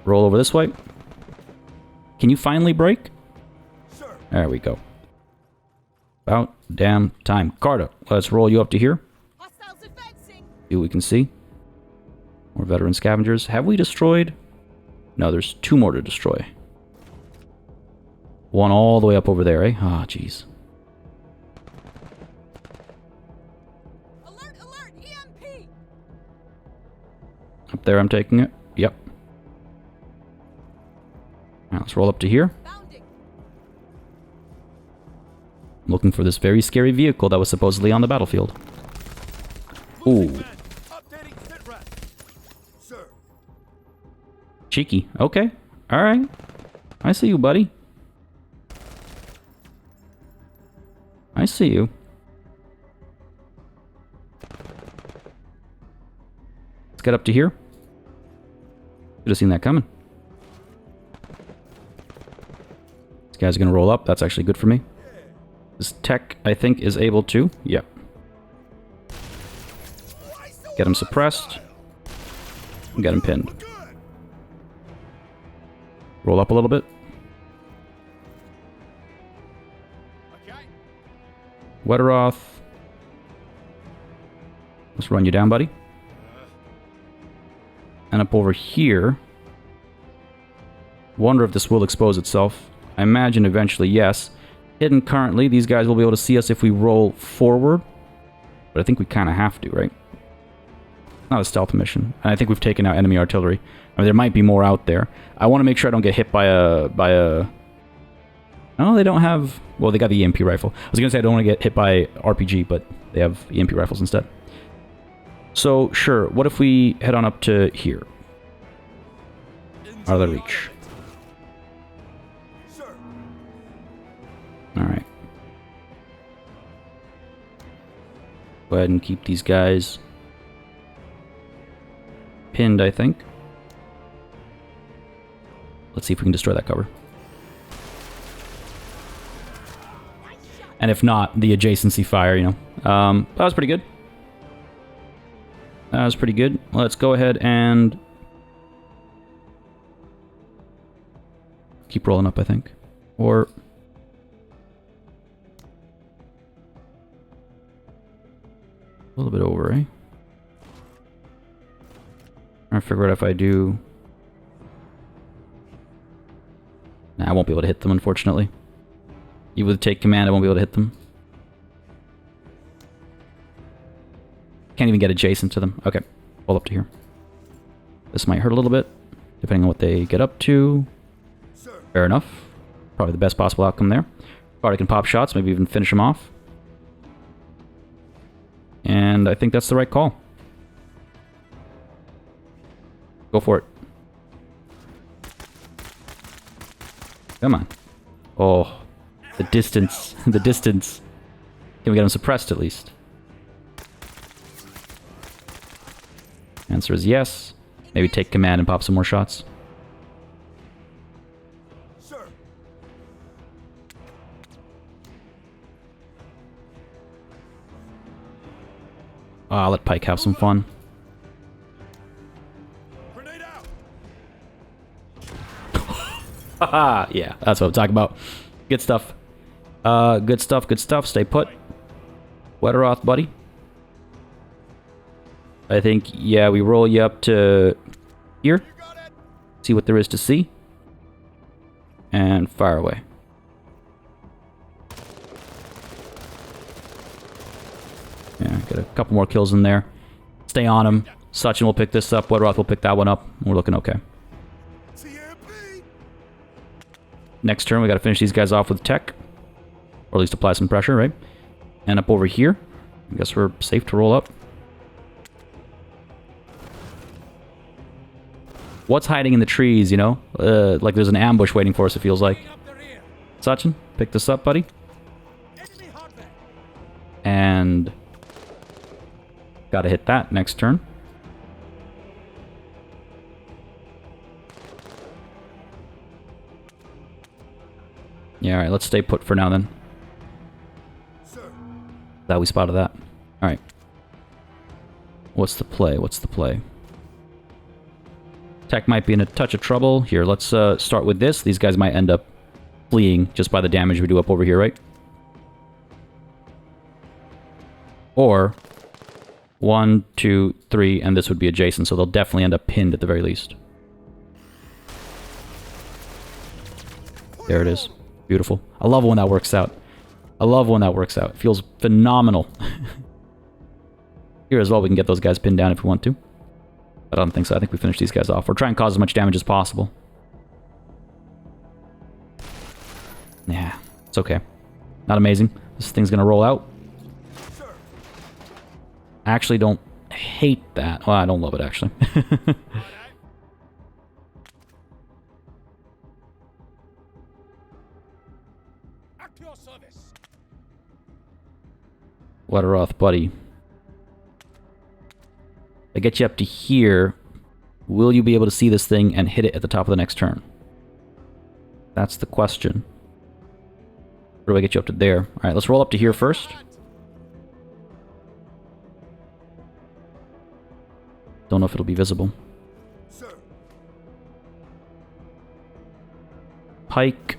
Roll over this way. Can you finally break?
Sir.
There we go. About damn time. Carter, let's roll you up to here.
Hostiles advancing.
See what we can see. More veteran scavengers. Have we destroyed? No, there's 2 more to destroy. One all the way up over there, eh? Ah, oh, jeez.
Alert, alert, EMP.
Up there, I'm taking it. Yep. Now let's roll up to here.
Bounding.
Looking for this very scary vehicle that was supposedly on the battlefield. Ooh.
Updating sit rep. Sir.
Cheeky. Okay. Alright. I see you, buddy. I see you. Let's get up to here. Should have seen that coming. These guys are going to roll up. That's actually good for me. This tech, I think, is able to. Yep. Get him suppressed. And get him pinned. Roll up a little bit. Wetteroth. Let's run you down, buddy. And up over here. Wonder if this will expose itself. I imagine eventually, yes. Hidden currently, these guys will be able to see us if we roll forward. But I think we kind of have to, right? Not a stealth mission. And I think we've taken out enemy artillery. I mean, there might be more out there. I want to make sure I don't get hit by a... No, they don't have... Well, they got the EMP rifle. I was going to say I don't want to get hit by RPG, but they have EMP rifles instead. So, sure. What if we head on up to here? Out of the reach. Alright. Go ahead and keep these guys pinned, I think. Let's see if we can destroy that cover. And if not, the adjacency fire, you know. That was pretty good. That was pretty good. Let's go ahead and keep rolling up, I think. Or... a little bit over, eh? I figure out if I do... Nah, I won't be able to hit them, unfortunately. Even with take command, I won't be able to hit them. Can't even get adjacent to them. Okay, pull up to here. This might hurt a little bit, depending on what they get up to. Fair enough. Probably the best possible outcome there. Probably can pop shots, maybe even finish them off. And I think that's the right call. Go for it. Come on. Oh, the distance. The distance. Can we get him suppressed at least? Answer is yes. Maybe take command and pop some more shots.
Sir.
I'll let Pike have some fun.
Grenade out.
Haha, yeah, that's what I'm talking about. Good stuff. Good stuff, good stuff. Stay put. Wetteroth, buddy. I think, yeah, we roll you up to here. See what there is to see. And fire away. Yeah, get a couple more kills in there. Stay on him. Sachin will pick this up. Wetteroth will pick that one up. We're looking okay.
TMP.
Next turn, we got to finish these guys off with tech. Or at least apply some pressure, right? And up over here. I guess we're safe to roll up. What's hiding in the trees, you know? Like there's an ambush waiting for us, it feels like. Sachin, pick this up, buddy. And... gotta hit that next turn. Yeah, alright, let's stay put for now then. That we spotted that. Alright. What's the play? What's the play? Tech might be in a touch of trouble. Here, let's start with this. These guys might end up fleeing just by the damage we do up over here, right? Or 1, 2, 3, and this would be adjacent, so they'll definitely end up pinned at the very least. There it is. Beautiful. I love when that works out. I love when that works out. It feels phenomenal. Here as well, we can get those guys pinned down if we want to. But I don't think so. I think we finish these guys off. We're trying to cause as much damage as possible. Yeah, it's okay. Not amazing. This thing's gonna roll out. I actually don't hate that. Well, I don't love it, actually. Wetteroth, buddy. I get you up to here. Will you be able to see this thing and hit it at the top of the next turn? That's the question. Or do I get you up to there? Alright, let's roll up to here first. Don't know if it'll be visible. Pike.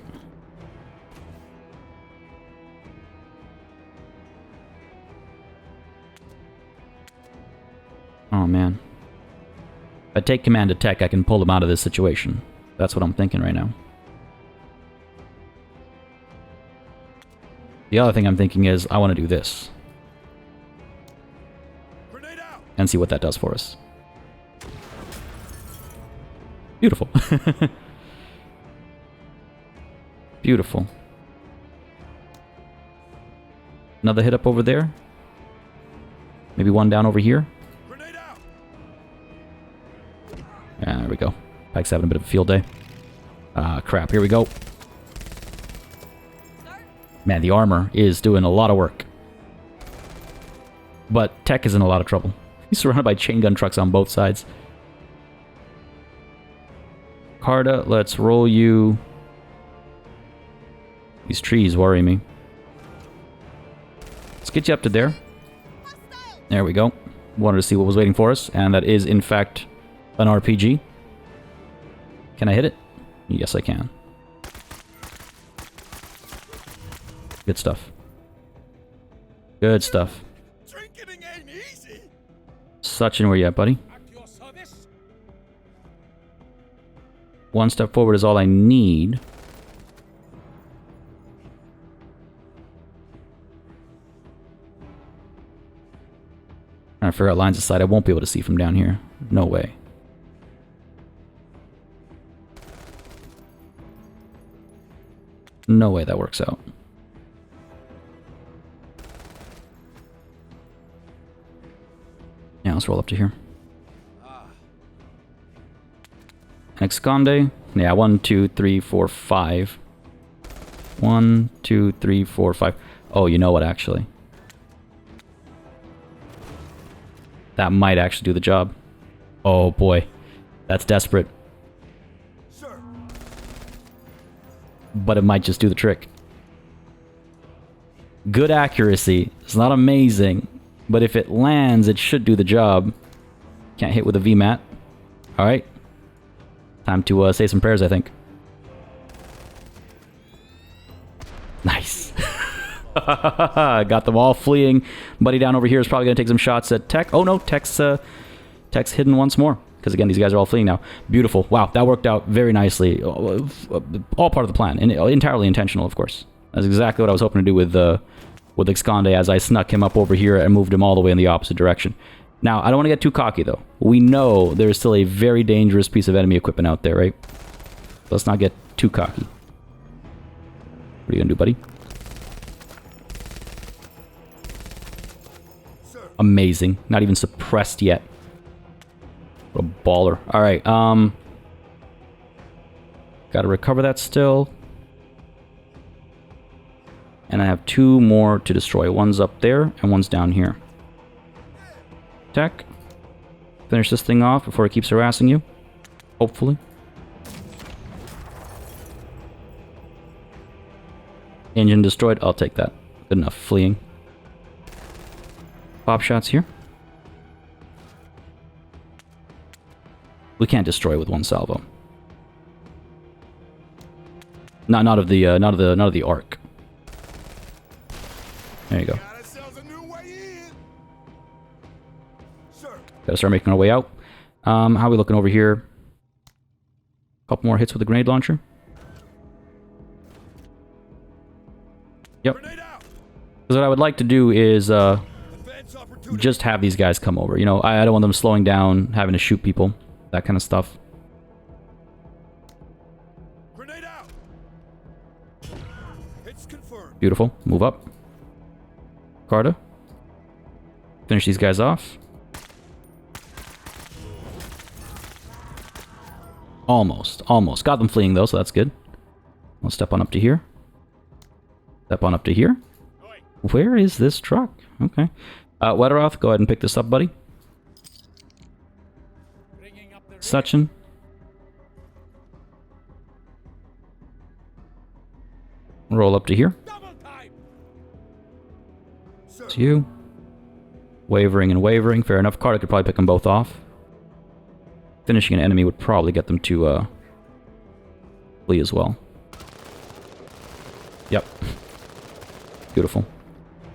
Oh man. If I take command of tech, I can pull them out of this situation. That's what I'm thinking right now. The other thing I'm thinking is, I want to do this. And see what that does for us. Beautiful. Beautiful. Another hit up over there. Maybe one down over here. Yeah, there we go. Pike's having a bit of a field day. Ah, crap. Here we go. Man, the armor is doing a lot of work. But Tech is in a lot of trouble. He's surrounded by chain gun trucks on both sides. Carta, let's roll you. These trees worry me. Let's get you up to there. There we go. Wanted to see what was waiting for us, and that is, in fact, an RPG. Can I hit it? Yes, I can. Good stuff. Good stuff. Sachin, where you at, buddy? One step forward is all I need. Trying to figure out lines of sight I won't be able to see from down here. No way. No way that works out. Yeah, let's roll up to here. Exconde. Yeah, 1, 2, 3, 4, 5. 1, 2, 3, 4, 5. Oh, you know what, actually? That might actually do the job. Oh, boy. That's desperate.
Sir.
But it might just do the trick. Good accuracy. It's not amazing, but if it lands, it should do the job. Can't hit with a VMAT. Alright. Time to say some prayers, I think. Nice. Got them all fleeing. Buddy down over here is probably going to take some shots at Tech. Oh no, Tech's hidden once more. Because again, these guys are all fleeing now. Beautiful. Wow, that worked out very nicely. All part of the plan. And entirely intentional, of course. That's exactly what I was hoping to do with Excande as I snuck him up over here and moved him all the way in the opposite direction. Now, I don't want to get too cocky, though. We know there's still a very dangerous piece of enemy equipment out there, right? Let's not get too cocky. What are you going to do, buddy? Amazing. Not even suppressed yet. What a baller. Alright, gotta recover that still. And I have 2 more to destroy. One's up there, and one's down here. Tech. Finish this thing off before it keeps harassing you. Hopefully. Engine destroyed. I'll take that. Good enough. Fleeing. Pop shots here. We can't destroy with one salvo. Not of the arc. There you go. Gotta start making our way out. How are we looking over here? Couple more hits with the grenade launcher. Yep. Because what I would like to do is just have these guys come over. You know, I don't want them slowing down, having to shoot people, that kind of stuff.
Grenade out. It's confirmed.
Beautiful. Move up. Carta. Finish these guys off. Almost. Almost. Got them fleeing though, so that's good. We'll step on up to here. Step on up to here. Where is this truck? Okay. Wetteroth, go ahead and pick this up, buddy. Suchin. Roll up to here. It's you. Wavering and wavering. Fair enough. Carter could probably pick them both off. Finishing an enemy would probably get them to flee as well. Yep. Beautiful.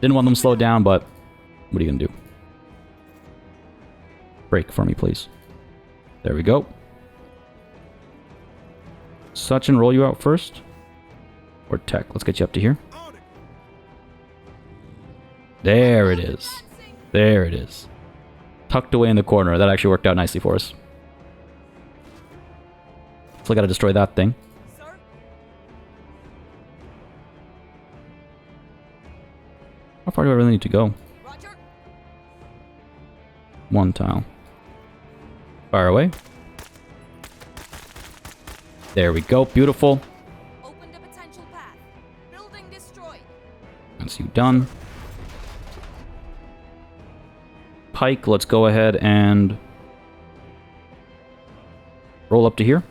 Didn't want them slowed down, but what are you gonna do? Brake for me, please. There we go. Suchin, roll you out first. Or Tech. Let's get you up to here. There it is. There it is. Tucked away in the corner. That actually worked out nicely for us. Still gotta destroy that thing. How far do I really need to go?
Roger.
1 tile. Fire away. There we go. Beautiful.
Opened a potential path. Building destroyed.
That's you done. Pike, let's go ahead and roll up to here.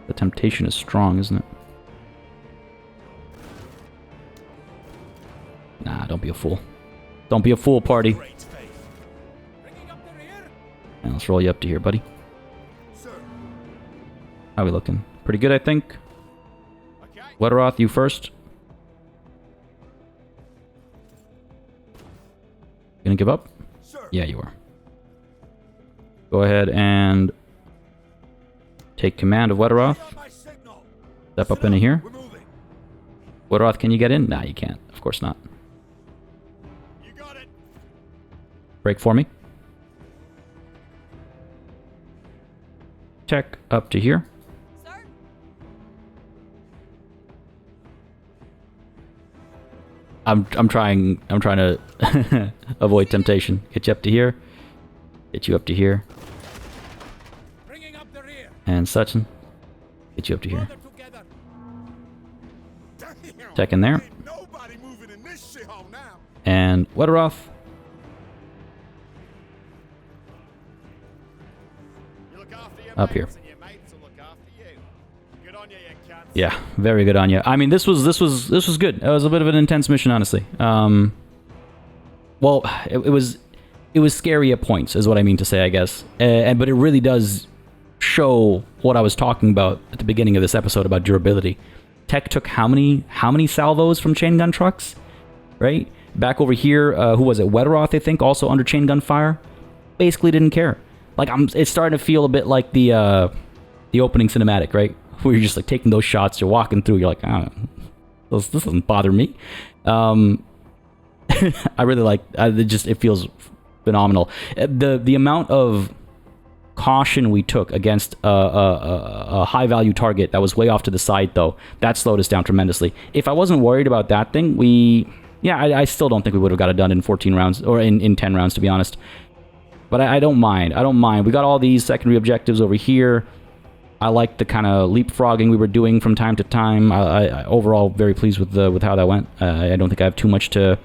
The temptation is strong, isn't it? Nah, don't be a fool. Don't be a fool, party. And let's roll you up to here, buddy. How are we looking? Pretty good, I think. Wetteroth, you first. Gonna give up? Yeah, you are. Go ahead and take command of Wetteroth. Step up into here. Wetteroth, can you get in? Nah, you can't. Of course not. Break for me. Check up to here.
Sir?
I'm trying to avoid temptation. Get you up to here. Get you up to here. And Suchin. Get you up to here. Tech in there. And Wetteroth. up here. Yeah, very good on you. I mean, this was good. It was a bit of an intense mission, honestly. Well, it was scary at points, is what I mean to say, I guess. But it really does show what I was talking about at the beginning of this episode about durability. Tech took how many salvos from chain gun trucks, right? Back over here, who was it? Wetteroth, I think, also under chain gun fire. Basically didn't care. Like, it's starting to feel a bit like the opening cinematic, right? Where you're just like taking those shots, you're walking through, you're like, this doesn't bother me. I really like it feels phenomenal. The amount of caution we took against a high value target that was way off to the side, though, that slowed us down tremendously. If I wasn't worried about that thing, I still don't think we would have got it done in 14 rounds or in 10 rounds, to be honest. But I don't mind. We got all these secondary objectives over here. I like the kind of leapfrogging we were doing from time to time. I overall very pleased with how that went. I don't think I have too much to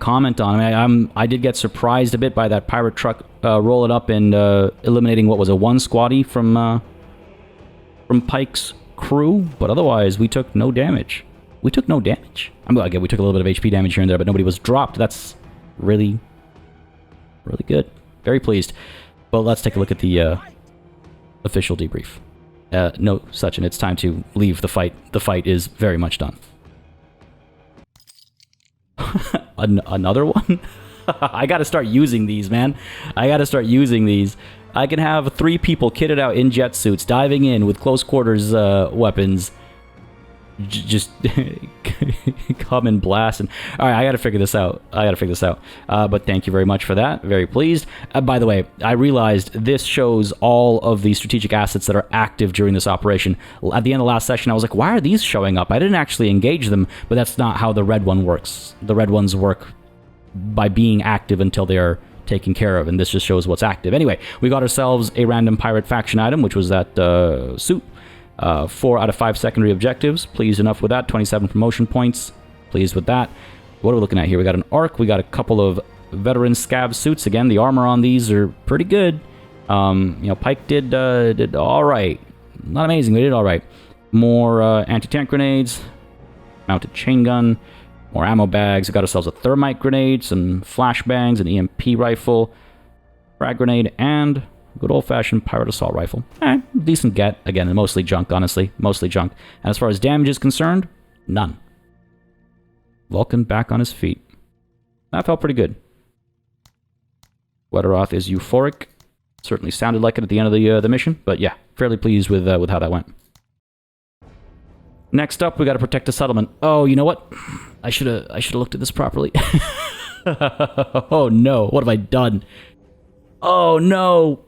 comment on. I mean, I did get surprised a bit by that pirate truck rolling up and eliminating what was a one squatty from Pike's crew, but otherwise we took no damage. I mean, again, we took a little bit of HP damage here and there, but nobody was dropped. That's really, really good. Very pleased. But let's take a look at the official debrief. No, Sachin, it's time to leave the fight. The fight is very much done. Another one? I gotta start using these, man. I can have 3 people kitted out in jet suits, diving in with close quarters weapons. Just come and blast. And all right, I gotta figure this out. But thank you very much for that. Very pleased. By the way, I realized this shows all of the strategic assets that are active during this operation. At the end of last session, I was like, why are these showing up? I didn't actually engage them, but that's not how the red one works. The red ones work by being active until they are taken care of, and this just shows what's active. Anyway, we got ourselves a random pirate faction item, which was that suit. 4 out of 5 secondary objectives. Pleased enough with that. 27 promotion points. Pleased with that. What are we looking at here? We got an arc. We got a couple of veteran scab suits. Again, the armor on these are pretty good. Pike did all right. Not amazing, but he did all right. More anti-tank grenades. Mounted chain gun. More ammo bags. We got ourselves a thermite grenade, some flashbangs, an EMP rifle, frag grenade, and good old-fashioned pirate assault rifle. Decent get. Again, mostly junk, honestly. Mostly junk. And as far as damage is concerned, none. Vulcan back on his feet. That felt pretty good. Wetteroth is euphoric. Certainly sounded like it at the end of the mission. But yeah, fairly pleased with how that went. Next up, we got to protect the settlement. Oh, you know what? I should have looked at this properly. Oh no, what have I done? Oh no.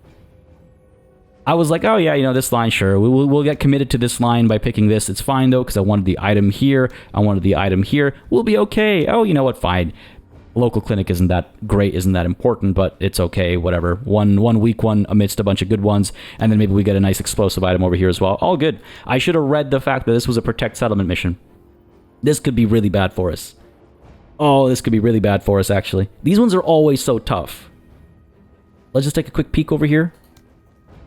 I was like, oh yeah, this line, sure. We'll get committed to this line by picking this. It's fine though, because I wanted the item here. We'll be okay. Oh, you know what? Fine. Local clinic isn't that great, isn't that important, but it's okay, whatever. One weak one amidst a bunch of good ones, and then maybe we get a nice explosive item over here as well. All good. I should have read the fact that this was a protect settlement mission. This could be really bad for us. Oh, this could be really bad for us, actually. These ones are always so tough. Let's just take a quick peek over here.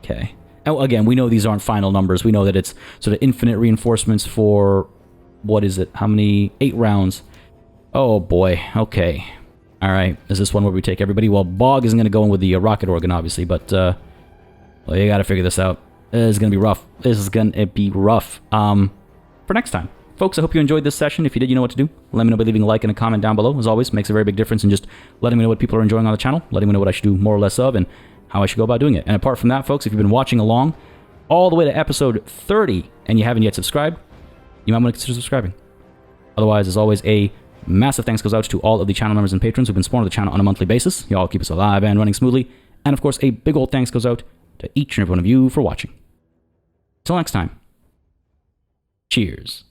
Okay. Oh, again, we know these aren't final numbers. We know that it's sort of infinite reinforcements for... What is it? How many? 8 rounds. Oh, boy. Okay. All right. Is this one where we take everybody? Well, Bog isn't going to go in with the rocket organ, obviously, but... well, you got to figure this out. This is going to be rough. For next time. Folks, I hope you enjoyed this session. If you did, you know what to do. Let me know by leaving a like and a comment down below. As always, makes a very big difference in just letting me know what people are enjoying on the channel, letting me know what I should do more or less of, and how I should go about doing it. And apart from that, folks, if you've been watching along all the way to episode 30 and you haven't yet subscribed, you might want to consider subscribing. Otherwise, as always, a massive thanks goes out to all of the channel members and patrons who've been supporting the channel on a monthly basis. You all keep us alive and running smoothly. And of course, a big old thanks goes out to each and every one of you for watching. Till next time, cheers.